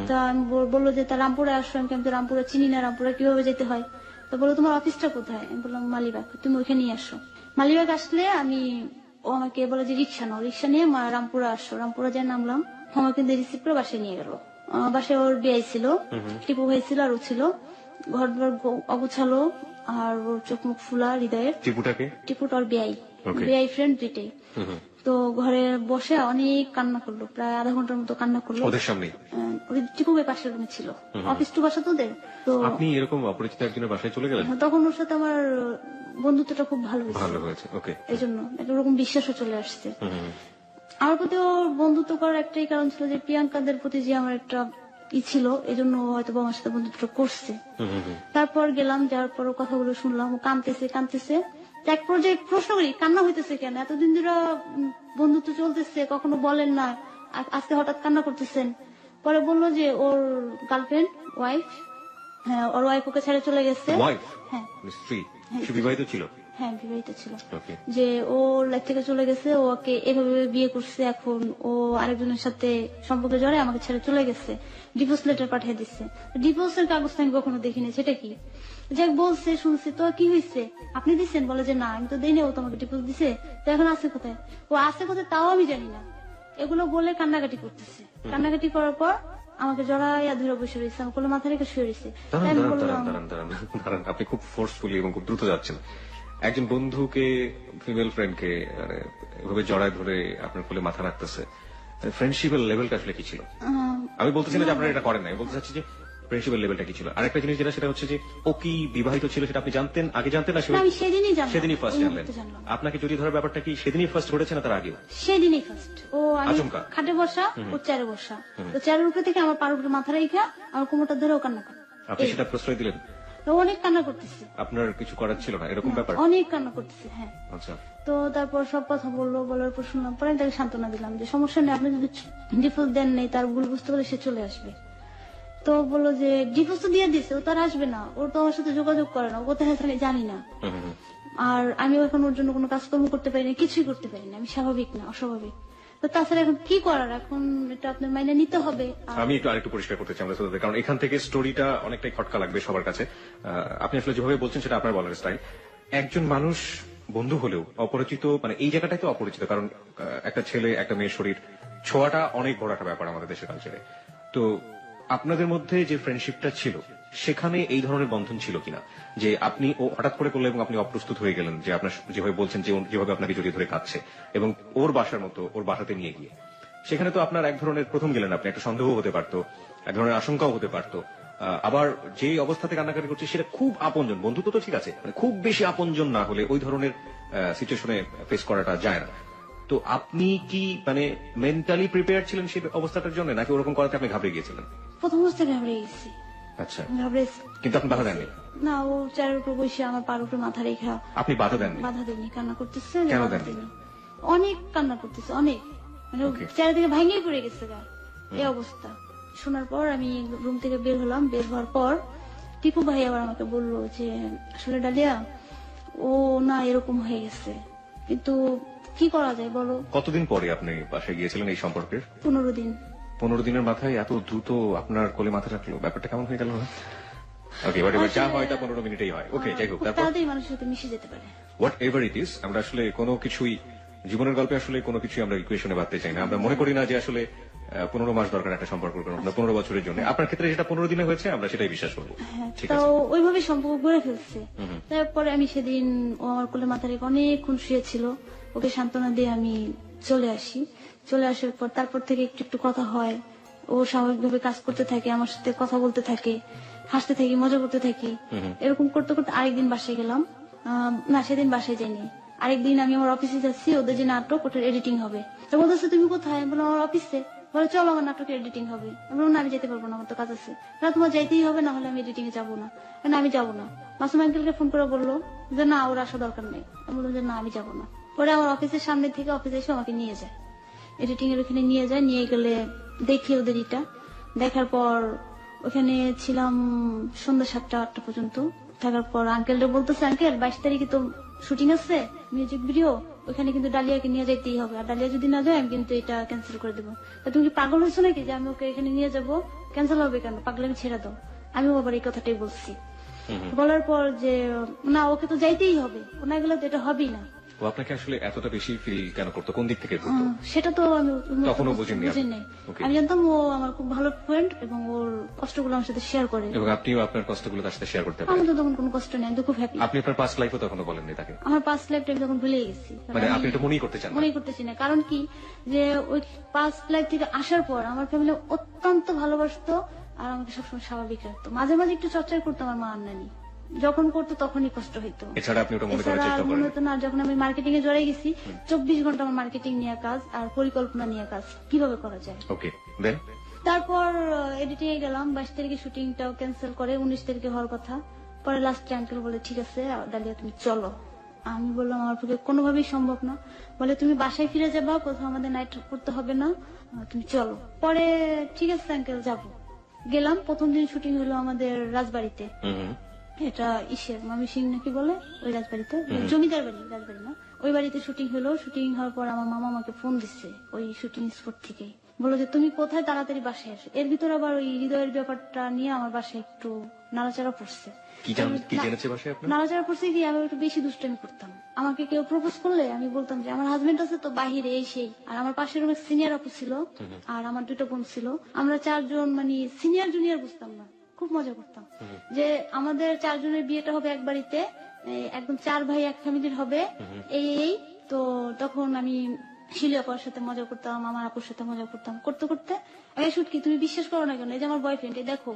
তা আমি বললো যে তা রামপুরে আসো। আমি তো রামপুরা চিনি না, রামপুরা কিভাবে যেতে হয়। তো বললো তোমার অফিসটা কোথায়? আমি বললাম মালিবাগ, তুমি ওইখানেই আসো। মালিবাগ আসলে ও আমাকে বলে যে রিক্সা নাও, রিক্সা নিয়ে রামপুরা আসো। রামপুরা যায় নামলাম, আমার কিন্তু রিসিভ করে বাসায় নিয়ে গেল। বাসায় ওর বিয়াই ছিল, টিপু ভাই ছিল আর ও ছিল। ঘর দুয়ার অগুছালো, আর ওর চোখ মুখ ফুলা হৃদয়ের। টিপুটা ওর বিয়াই ফ্রেন্ড দুইটাই। তো ঘরে বসে অনেক কান্না করলো, প্রায় আধা ঘন্টার মতো কান্না করলো ওদের সামনে। টিপু ভাই পাশের রুমে ছিল, অফিস টু বাসা তো ওদের। তো আপনি এরকম অপরিচিত একজনের বাসায় চলে গেলেন? তখন ওর সাথে আমার বন্ধুত্বটা খুব ভালো হয়েছে। ওকে, এই জন্য একটা ওরকম বিশ্বাসও চলে আসছে আমার প্রতি। ওর বন্ধুত্ব করার একটাই কারণ ছিল যে প্রিয়াঙ্কাদের প্রতি যে আমার একটা ছিল, এই জন্য হয়তো আমার সাথে বন্ধুত্ব করছে। তারপর গেলাম, যাওয়ার পর কথাগুলো শুনলাম, ও কাঁদতেছে। এক পর্যায়ে প্রশ্ন করি কান্না হইতেছে কেন, এতদিন ধরে বন্ধুত্ব চলতেছে, কখনো বলেন না, আজকে হঠাৎ কান্না করতেছেন। পরে বললো যে ওর গার্লফ্রেন্ড ওয়াইফ, হ্যাঁ ওর ওয়াইফ ওকে ছেড়ে চলে গেছে। হ্যাঁ, স্ত্রী। সে বিবাহিত ছিল? হ্যাঁ বিবাহিত ছিল। যে ও লাইফ থেকে চলে গেছে, ওকে এভাবে বিয়ে করছে, এখন ও আরেকজনের সাথে সম্পর্কে জড়ে আমাকে ছেড়ে চলে গেছে, ডিভোর্স লেটার পাঠিয়ে দিচ্ছে। ডিভোর্সের কাগজটা আমি কখনো দেখিনি, সেটা কি? যাক বলছে, শুনছি। তো কি হয়েছে, আপনি দিচ্ছেন? বলে যে না আমি তো দিইনি, ও তোমাকে ডিভোর্স দিছে। তো এখন আছে কোথায়? ও আছে কোথায় তাও আমি জানি না। এগুলো বলে কান্নাকাটি করতেছে। কান্নাকাটি করার পর আমাকে জড়াইয়া ধরে বসে রয়েছে, আমার কোলে মাথা রেখে শুয়ে রয়েছে। দাঁড়ান, আপনি খুব ফোর্সফুলি এবং খুব দ্রুত যাচ্ছেন। একজন বন্ধুকে, ফিমেল ফ্রেন্ডকে এভাবে জড়ায় ধরে আপনার কোলে মাথা রাখতেছে, ফ্রেন্ডশিপের লেভেলটা আসলে কি ছিল? আমি বলতেছি না যে আপনারা এটা করেন না, আমি বলতে চাচ্ছি যে ফ্রেন্ডশিপের লেভেলটা কি ছিল। আরেকটা জিনিস যেটা, সেটা হচ্ছে যে ও কি বিবাহিত ছিল সেটা আপনি জানতেন, আগে জানতেন না? আমি সেদিনই ফার্স্ট জানলেন। আপনাকে যদি ধরার ব্যাপারটা কি সেদিনই ফার্স্ট ঘটেছে না তার আগেও? সেদিনই ফার্স্ট। ও আমি খাটে বসা, ও চেয়ারে বসা, তো চেয়ারের উপরে থেকে আমার পার উপরে মাথা রেখা আমার কোমরটা ধরে ও কান্না করে। আপনি সেটা প্রশ্রয় দিলেন? অনেক কান্না করতেছে। আপনার কিছু করার ছিল না এরকম ব্যাপার? অনেক কান্না করতেছে, হ্যাঁ। আচ্ছা। তো তারপর সব কথা বললো, বলার পর শুনলাম, পরে আমি তাকে সান্ত্বনা দিলাম যে সমস্যা নেই, আপনি যদি ডিভোর্স দেন নেই, তার ভুল বুঝতে পারলে সে চলে আসবে। তো বললো যে ডিভোর্স তো দিয়ে দিছে, ও তো আর আসবে না, ওর তো আমার সাথে যোগাযোগ করে না, ও কোথায় থাকে জানি না। আর আমিও এখন ওর জন্য কোনো কাজকর্ম করতে পারি না, কিছুই করতে পারি না, আমি স্বাভাবিক না, অস্বাভাবিক। তো তাছাড়া এখন কি করার, এখন এটা আপনার মাইনে নিতে হবে। আমি একটু আরেকটু পরিষ্কার করতে চাই আমরা, কারণ এখান থেকে স্টোরিটা অনেকটাই খটকা লাগবে সবার কাছে। আপনি আসলে যেভাবে বলছেন সেটা আপনার বলার স্টাইল। একজন মানুষ বন্ধু হলেও অপরিচিত, মানে এই জায়গাটাই তো অপরিচিত, কারণ একটা ছেলে একটা মেয়ের শরীর ছোঁয়াটা অনেক বড় একটা ব্যাপার আমাদের দেশের কালচারে। তো আপনাদের মধ্যে যে ফ্রেন্ডশিপটা ছিল সেখানে এই ধরনের বন্ধন ছিল কিনা, যে আপনি ও হঠাৎ করে করলেন এবং আপনি অপ্রস্তুত হয়ে গেলেন, যে আপনার যেভাবে বলছেন যে যেভাবে আপনাকে জড়িয়ে ধরে কাঁদছে এবং ওর বাসার মতো ওর বাসাতে নিয়ে গিয়ে, সেখানে তো আপনার এক ধরনের প্রথম গেলেন আপনি, একটা সন্দেহ হতে পারতো, এক ধরনের আশঙ্কাও হতে পারতো। আবার যে অবস্থাতে কান্নাকাটি করছে সেটা খুব আপনজন, বন্ধুত্ব তো ঠিক আছে, মানে খুব বেশি আপনজন না হলে ওই ধরনের সিচুয়েশনে ফেস করাটা যায় না। তো আপনি কি মানে মেন্টালি প্রিপেয়ার ছিলেন সেই অবস্থাটার জন্য, নাকি ওরকম করাতে আপনি ঘাবড়ে গিয়েছিলেন? প্রথম অবস্থায় ঘাবড়ে গেছি। আচ্ছা, ঘাবড়েছি, কিন্তু আপনি বাধা দেননি? না, ও চেয়ারের উপর বসে আমার পার উপরে মাথা রেখা। আপনি বাধা দেননি? বাধা দেননি, কান্না করতেছে। কেন দেননি? অনেক কান্না করতেছে, অনেক, মানে চেয়ার থেকে ভাঙিয়ে পড়ে গেছে গা, এই অবস্থা। শোনার পর আমি রুম থেকে বের হলাম। বের হওয়ার পর টিপু ভাই আবার আমাকে বললো যে আসলে ডালিয়া ও না এরকম হয়ে গেছে, কিন্তু কি করা যায় বলো। কতদিন পরে আপনি বাসায় গিয়েছিলেন এই সম্পর্কের? 15 দিন। 15 দিনের মাথায় এত দ্রুত আপনার কোলে মাথা রাখলো, ব্যাপারটা কেমন হয়ে গেল? ওকে, হোয়াটএভার যা হয় তা 15 মিনিটেই হয়। ওকে, যাই হোক, তারপর তাড়াতাড়ি মানুষের সাথে মিশে যেতে পারে। হোয়াটএভার ইট ইজ, আমরা আসলে কোনো কিছুই জীবনের গল্পে আসলে কোনো কিছুই আমরা ইকুয়েশনে বাঁধতে চাই না। আমরা মনে করি না যে আসলে 15 মাস দরকার একটা সম্পর্ক করার, 15 বছরের জন্য। আপনার ক্ষেত্রে যেটা 15 দিনে হয়েছে আমরা সেটাই বিশ্বাস করবো। ঠিক আছে, তো ওইভাবে সম্পর্ক গড়ে ফেলছে। তারপরে আমি সেদিন ও আমার কোলে মাথা রেখে অনেকক্ষণ শুয়েছিল, ওকে সান্ত্বনা দিয়ে আমি চলে আসি। চলে আসার পর তারপর থেকে একটু একটু কথা হয়, ও স্বাভাবিকভাবে কাজ করতে থাকে, আমার সাথে কথা বলতে থাকে, হাসতে থাকি, মজা করতে থাকি। এরকম করতে করতে আরেকদিন বাসায় গেলাম। না, সেদিন বাসায় যাইনি, আরেকদিন আমি আমার অফিসে যাচ্ছি, ওদের যে নাটক ওটার এডিটিং হবে। তো বলতেছে তুমি কোথায়? আমি বললাম আমার অফিসে। বলে চলো আমার নাটকের এডিটিং হবে। আমি বললাম না আমি যেতে পারবো না, আমার তো কাজ আছে। না তোমার যাইতেই হবে, না হলে আমি এডিটিং এ যাবো না। না আমি যাবো না। মাসুম আঙ্কেলকে ফোন করে বললো যে না ওর আসা দরকার নেই। আমি বললাম যে না আমি যাবো না। পরে আমার অফিসের সামনে থেকে অফিসে এসে আমাকে নিয়ে যায়, এডিটিং এর ওখানে নিয়ে যায়। নিয়ে গেলে দেখি ওদের ইটা, দেখার পর ওখানে ছিলাম সন্ধ্যা 7টা-8টা পর্যন্ত। থাকার পর আঙ্কেলটা বলতেছে আঙ্কেল 22 তারিখে তো শুটিং আছে মিউজিক ভিডিও, ওখানে কিন্তু ডালিয়াকে নিয়ে যাইতেই হবে, আর ডালিয়া যদি না যায় আমি কিন্তু এটা ক্যান্সেল করে দেবো। তা তুমি কি পাগল হয়েছো নাকি যে আমি ওকে এখানে নিয়ে যাবো? ক্যান্সেল হবে কেন? পাগলে আমি ছেড়ে দাও। আমিও আবার এই কথাটাই বলছি। বলার পর যে না ওকে তো যাইতেই হবে, ও না গেলে তো এটা হবেই না। ও আপনাকে আসলে এতটা বেশি ফিল কেন করতো, কোন দিক থেকে করতো? সেটা তো আমি তখনও বুঝিনি আপনি? বুঝিনি। Okay. আমি জানতাম ও আমার খুব ভালো ফ্রেন্ড এবং ওর কষ্টগুলো আমার সাথে শেয়ার করে। এবং আপনিও আপনার কষ্টগুলো তার সাথে শেয়ার করতে আমার পারেন। তো তখন কোনো কষ্ট নেই, আমি তো খুব হ্যাপি। আপনি আপনার পাস্ট লাইফও তখনও বলেননি তাকে? আমার পাস্ট লাইফটা আমি তখন ভুলেই গেছি। কারণ মানে আমি আপনি এটা মনেই করতে চান না? মনেই করতেছি না। কারণ কি যে ওই পাস্ট লাইফ থেকে আসার পর আমার ফ্যামিলি অত্যন্ত ভালোবাসতো আর আমাকে সবসময় স্বাভাবিক রাখতো। মাঝে মাঝে একটু চর্চা করতো আমার মা আর নানি, যখন করতো তখনই কষ্ট হইতো। এছাড়া আপনি ওটা মনে করার এছাড়া আর চেষ্টা মনে করেন? হতো না। যখন আমি মার্কেটিং এ জড়াই গেছি, 24 ঘন্টা আমার মার্কেটিং নিয়ে কাজ আর পরিকল্পনা নিয়ে কাজ, কিভাবে করা যায়। ওকে, দেন? তারপর এডিটিং এ গেলাম, 22 তারিখে শুটিংটাও ক্যান্সেল করে 19 তারিখে হওয়ার কথা। পরে লাস্টে আঙ্কেল বলে ঠিক আছে ডালিয়া তুমি চলো। আমি বললাম আমার পক্ষে কোনোভাবেই সম্ভব না। বলে তুমি বাসায় ফিরে যাবা, কোথাও আমাদের নাইট করতে হবে না, তুমি চলো। পরে ঠিক আছে আঙ্কেল যাবো। গেলাম। প্রথম দিন শুটিং হলো আমাদের রাজবাড়িতে। এটা ইসের ময়মনসিংহ নাকি বলে, ওই রাজবাড়িতে, জমিদার বাড়ি, রাজবাড়ি না, ওই বাড়িতে শুটিং হলো। শুটিং হওয়ার পর আমার মামা আমাকে ফোন দিচ্ছে ওই শুটিং স্পট থেকে, বললো যে তুমি কোথায়, তাড়াতাড়ি বাসায় আসো। এর ভিতর আবার ওই হৃদয়ের ব্যাপারটা নিয়ে আমার বাসায় একটু নাড়াচাড়া পড়ছে। কি জেনেছে বাসায় আপনার? নাড়াচাড়া পড়ছে কি আমি একটু বেশি দুষ্টামি করতাম। আমাকে কেউ প্রপোজ করলে আমি বলতাম যে আমার হাজবেন্ড আছে তো বাহিরে, এই সেই। আর আমার পাশের রুমে সিনিয়র আপু ছিল আর আমার 2টা বোন ছিল। আমরা 4 জন মানে সিনিয়র জুনিয়র বুঝতাম না, খুব মজা করতাম যে আমাদের 4 জনের বিয়েটা হবে এক বাড়িতে, একদম 4 ভাই এক ফ্যামিলির হবে। এই তো তখন আমি শিলি আপার সাথে মজা করতাম, আমার আপুর সাথে মজা করতাম। করতে করতে এই শুটকি তুমি বিশ্বাস করো না কেন, এই যে আমার বয়ফ্রেন্ড, এই দেখো,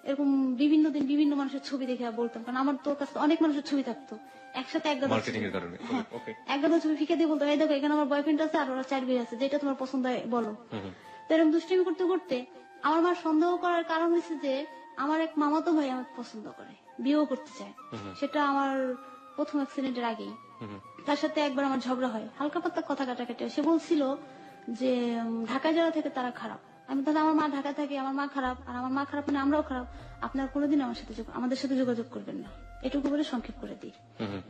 এরকম বিভিন্ন দিন বিভিন্ন মানুষের ছবি দেখে বলতাম, কারণ আমার তোর কাছে অনেক মানুষের ছবি থাকতো একসাথে, এক গাদা মার্কেটিং এর কারণে? হ্যাঁ, ওকে। এক গাদা ছবি ফিকে দিয়ে বলতো এই দেখো এখানে আমার বয়ফ্রেন্ড আছে আর ওরা 4 ভাই আছে, যেটা তোমার পছন্দ হয় বলো। তো এরকম দুষ্টামি করতে করতে আমার মা সন্দেহ করার কারণ হয়েছে যে আমার এক মামাতো ভাই আমাকে পছন্দ করে, বিয়েও করতে চায়। সেটা আমার প্রথম অ্যাক্সিডেন্টের আগেই। তার সাথে একবার আমার ঝগড়া হয়, হালকা পাতলা কথা কাটাকাটি। সে বলছিল যে ঢাকায় যারা থেকে তারা খারাপ। আমি তাহলে আমার মা ঢাকা থাকে, আমার মা খারাপ, আর আমার মা খারাপ মানে আমরাও খারাপ, আপনার কোনোদিন আমাদের সাথে যোগাযোগ করবেন না, এটুকু বলে সংক্ষেপ করে দিই।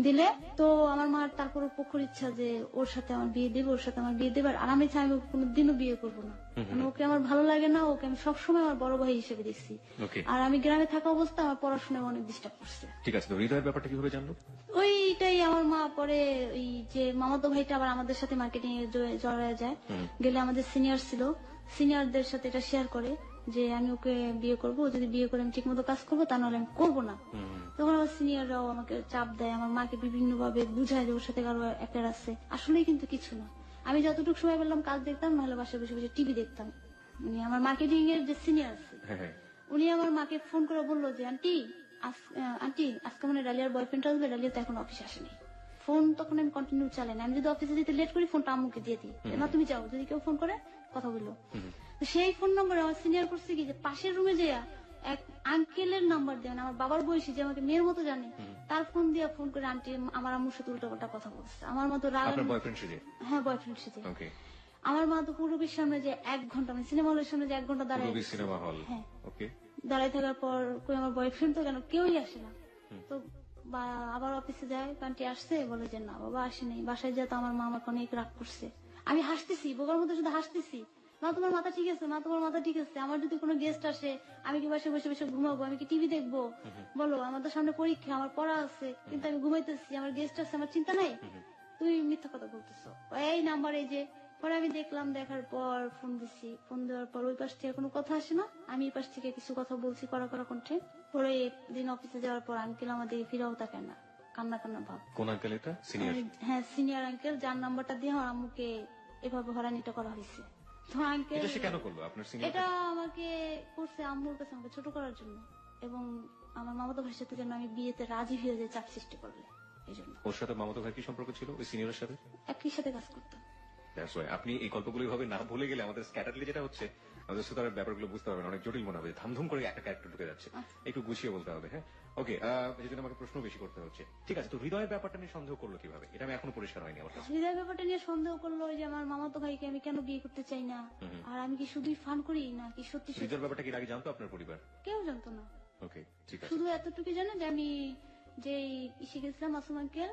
দিলে তো আমার মার তারপর পক্ষর ইচ্ছা যে ওর সাথে আমার বিয়ে দেবে, ওর সাথে আমার বিয়ে দেবে। আর আমি চাই আমি কোনোদিনও বিয়ে করবো না, মানে ওকে আমার ভালো লাগে না, ওকে আমি সবসময় আমার বড় ভাই হিসেবে দেখছি। আর আমি গ্রামে থাকা অবস্থা আমার পড়াশোনায় অনেক ডিস্টার্ব করছে। ঠিক আছে, তো হৃদয়ের ব্যাপারটা কিভাবে জানলো? ওইটাই আমার মা পরে ওই যে মামাতো ভাইটা আবার আমাদের সাথে মার্কেটিং এ জড়ায় যায়, গেলে আমাদের সিনিয়র ছিল, সিনিয়রদের সাথে এটা শেয়ার করে যে আমি ওকে বিয়ে করবো, যদি বিয়ে করে আমি ঠিক মতো কাজ করবো, তা নাহলে আমি করবো না। তখন আমার সিনিয়ররাও আমাকে চাপ দেয়, আমার মাকে বিভিন্ন ভাবে বুঝায় যে ওর সাথে কারো অ্যাফেয়ার আছে। আসলেই কিন্তু কিছু না, আমি যতটুকু সময় পেলাম কাজ দেখতাম, নাহলে বাসায় বসে বসে টিভি দেখতাম। মানে আমার মার্কেটিং এর যে সিনিয়র আছে উনি আমার মাকে ফোন করে বললো যে আন্টি আজকে মানে ডালিয়ার বয়ফ্রেন্ড আসবে, ডালিয়া তো এখন অফিসে আসেনি। ফোন তখন আমি কন্টিনিউ চালাই না, আমি যদি অফিসে যেতে লেট করি ফোনটা আম্মুকে দিয়ে দিই, না তুমি যাও, যদি কেউ ফোন করে কথা বললো। সেই ফোন নম্বরে আমার সিনিয়র করছে কি যে পাশের রুমে যেয়া এক আঙ্কেলের নাম্বার দেন, আমার বাবার বয়সী, যে আমাকে মেয়ের মতো জানে, তার ফোন দিয়ে ফোন করে আন্টি আমার আম্মুর সাথে উল্টাপাল্টা কথা বলছে। আমার মতো রাগ, বয়ফ্রেন্ড সেজে? হ্যাঁ বয়ফ্রেন্ড সেজে। আমার মা তো পূর্ববীর সামনে যে 1 ঘন্টা, মানে সিনেমা হলের সামনে যে 1 ঘন্টা দাঁড়ায়, সিনেমা হল, হ্যাঁ ওকে, দাঁড়ায় থাকার পর কই আমার বয়ফ্রেন্ড তো কেন কেউই আসে না। তো আবার অফিসে যায়, আন্টি আসছে, বলে যে না বাবা আসেনি। বাসায় যায় তো আমার মা আমাকে অনেক রাগ করছে। আমি হাসতেছি, বোকার মতো শুধু হাসতেছি, মা তোমার মাথা ঠিক আছে, মা তোমার মাথা ঠিক আছে, আমার যদি কোনো গেস্ট আসে আমি কি বাসায় বসে বসে ঘুমাবো, আমি কি টিভি দেখবো বলো, আমাদের সামনে পরীক্ষা, আমার পড়া আছে, কিন্তু আমি ঘুমাইতেছি, আমার গেস্ট আছে, আমার চিন্তা নাই, তুই মিথ্যা কথা বলতেছো। এই নাম্বার এই যে। পরে আমি দেখলাম, দেখার পর ফোন দিছি, ফোন দেওয়ার পর ওই পাশ থেকে কোনো কথা আসে না, আমি এই পাশ থেকে কিছু কথা বলছি কড়া কড়া কণ্ঠে। পরে একদিন অফিসে যাওয়ার পর আঙ্কেল আমাদের ফিরাও তাকায় না, কান্না কান্না ভাব। কোন আঙ্কেল এটা? সিনিয়র? হ্যাঁ সিনিয়র আঙ্কেল, যার নাম্বারটা দিয়ে আমার আম্মুকে এভাবে হয়রানিটা করা হয়েছে। তো আঙ্কেল এটা সে কেন করলো আপনার সিনিয়র? এটা আমাকে করছে আম্মুর কাছে আমাকে ছোট করার জন্য, এবং আমার মামাতো ভাইয়ের সাথে যেন আমি বিয়েতে রাজি হয়ে যাই চাপ সৃষ্টি করলে, এই জন্য ওর সাথে মামাতো ভাই কি সম্পর্ক ছিল ওই সিনিয়রের সাথে? একই সাথে কাজ করতাম। That's why আপনি এই গল্পগুলো এইভাবে না ভুলে গেলে আমাদের স্ক্যাটারলি যেটা হচ্ছে আমাদের শ্রোতার ব্যাপারগুলো বুঝতে পারবেন, অনেক জটিল মনে হবে, ধামধুম করে একটা ক্যারেক্টার ঢুকে যাচ্ছে। একটু গুছিয়ে বলতে হবে। হ্যাঁ, ওকে, এই জন্য আমাকে প্রশ্ন বেশি করতে হচ্ছে। ঠিক আছে, তো হৃদয়ের ব্যাপারটা নিয়ে সন্দেহ করলো কিভাবে, এটা আমি এখনো পরিষ্কার হয়নি আমার কাছে। হৃদয় ব্যাপারটা নিয়ে সন্দেহ করলো যে আমার মামাতো ভাইকে আমি কেন বিয়ে করতে চাই না, আর আমি কি শুধুই ফান করি না কি সত্যি সত্যি। হৃদয়ের ব্যাপারটা কি এর আগে জানতো আপনার পরিবার? কেউ জানতো না, ওকে, ঠিক আছে। শুধু এতটুকু জানে যে আমি যে ইসে গেছিলাম মাসুম আঙ্কেল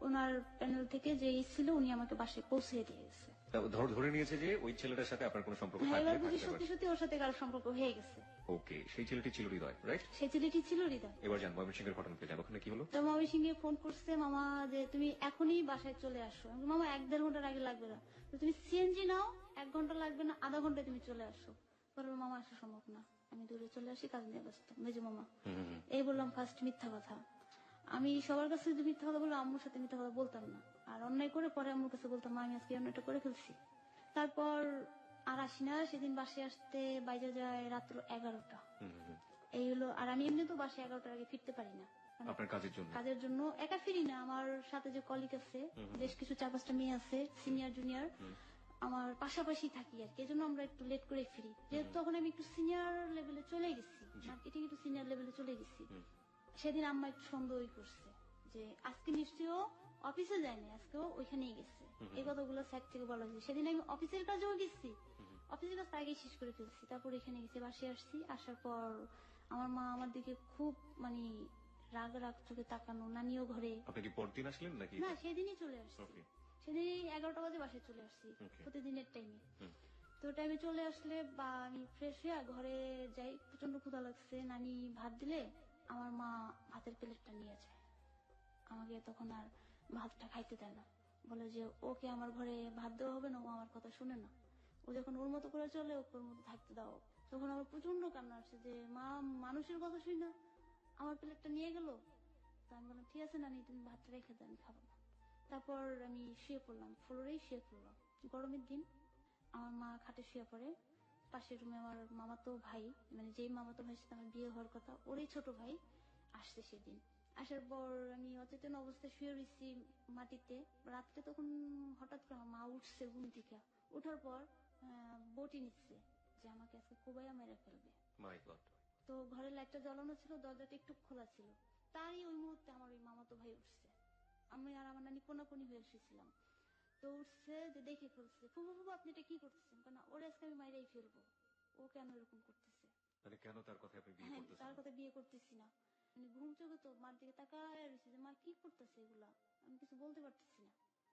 ওনার প্যানেল থেকে যে ছিল উনি আমাকে বাসায় পৌঁছে দিয়ে গেছে। তা ধরে নিয়েছে যে ওই ছেলেটার সাথে আপনার কোনো সম্পর্ক হ্যাঁ, থাকলে এবার বুঝি থাকতে সত্যি পারে। সত্যি ওর সাথে কারো সম্পর্ক হয়ে গেছে। ওকে, সেই ছেলেটি ছিল হৃদয়, রাইট? সেই ছেলেটি ছিল হৃদয়। এবার জান ময়মনসিংহের ঘটনাতে যান, ওখানে কি হলো? তো ময়মনসিংহে ফোন করছে মামা যে তুমি এখনই বাসায় চলে আসো। আমি বললাম, মামা 1-1.5 ঘন্টার আগে লাগবে না, তো তুমি সিএনজি নাও, 1 ঘন্টা লাগবে না, আধা ঘন্টায় তুমি চলে আসো। বললো মামা আসা সম্ভব না, আমি দূরে চলে আসি, কাজ নিয়ে ব্যস্ত মেজো মামা। এই বললাম ফার্স্ট মিথ্যা কথা। আমি সবার কাছে যদি মিথ্যা কথা বললাম আম্মুর সাথে মিথ্যা কথা বলতাম না, আর অন্যায় করে পরে আম্মুর কাছে বলতাম মা আমি আজকে অন্যটা করে ফেলছি। তারপর আর আসি না, সেদিন বাসায় আসতে বাইরে যায় রাত্র 11টা। এই হলো, আর আমি এমনি তো বাসায় 11টার আগে ফিরতে পারি না, মানে আপনার কাজের জন্য? কাজের জন্য একা ফিরি না, আমার সাথে যে কলিগ আছে বেশ কিছু 4-5টা মেয়ে আছে সিনিয়র জুনিয়র আমার পাশাপাশি থাকি আর কি, এই জন্য আমরা একটু লেট করে ফিরি, যেহেতু তখন আমি একটু সিনিয়র লেভেলে চলে গেছি, মার্কেটিং একটু সিনিয়র লেভেলে চলে গেছি। সেদিন আম্মা একটু সন্দেহই করছে যে আজকে নিশ্চয়ই ও অফিসে যায়নি, আজকেও ওইখানেই গেছে। এই কথাগুলো স্যার থেকে বলা হয়েছে। সেদিন আমি অফিসের কাজেও গেছি, অফিসের কাজ আগেই শেষ করে ফেলছি, তারপর এখানে গেছি, বাসায় আসছি। আসার পর আমার মা আমার দিকে খুব মানে রাগ রাগ চোখে তাকানো, নানিও ঘরে। আপনি কি পরদিন আসলেন নাকি? না, সেদিনই চলে আসছি, Okay. সেদিনই 11টা বাজে বাসায় চলে আসছি Okay. প্রতিদিনের টাইমে। তো টাইমে চলে আসলে বা আমি ফ্রেশ হয়ে ঘরে যাই, প্রচন্ড ক্ষুধা লাগছে, নানি ভাত দিলে আমার মা ভাতের প্লেটটা নিয়ে যায়, আমাকে তখন আর ভাতটা খাইতে দেয় না, বলে যে ওকে আমার ঘরে ভাত দেওয়া হবে না, ও আমার কথা শুনে না, ও যখন ওর মতো করে চলে ওকে ওর মতো থাকতে দাও। তখন আমার প্রচন্ড কান্না আসছে যে মা মানুষের কথা শুই না আমার প্লেটটা নিয়ে গেল। তো আমি বললাম ঠিক আছে নানি তুমি ভাতটা রেখে দেন, খাবো না। তারপর আমি শুয়ে পড়লাম, ফ্লোরেই শুয়ে পড়লাম, গরমের দিন। আমার মা খাটে শুয়ে পড়ে, পাশের রুমে আমার মামাতো ভাই, মানে যেই মামাতো ভাইয়ের সাথে আমার বিয়ে হওয়ার কথা ওরই ছোট ভাই আসছে সেদিন। আসার পর আমি অচেতন অবস্থায় শুয়ে রয়েছি মাটিতে। রাত্রে তখন হঠাৎ করে আমার মা উঠছে ঘুম থেকে, উঠার পর বটি নিচ্ছে যে আমাকে আজকে কোবাইয়া মেরে ফেলবে। মাই গড। তো ঘরের লাইটটা জ্বালানো ছিল, দরজাটা একটু খোলা ছিল, তারই ওই মুহূর্তে আমার ওই মামাতো ভাই উঠছে। আমি আর আমার নানি কোনাকুনি হয়ে এসেছিলাম। তো উঠছে যে দেখে ফেলছে, ফুফু ফুফু আপনি এটা কি করতেছেন, কেন ওরে আজকে আমি মাইরাই ফেলবো, ও কেন এরকম করতেছে। মানে কেন তার কথা আপনি বিয়ে হ্যাঁ, করতেছেন? তার কথা বিয়ে করতেছি না, মানে ঘুম চোখে তো মার দিকে তাকায় রয়েছে যে মা কি করতেছে এগুলা, আমি কিছু বলতে পারতেছি না।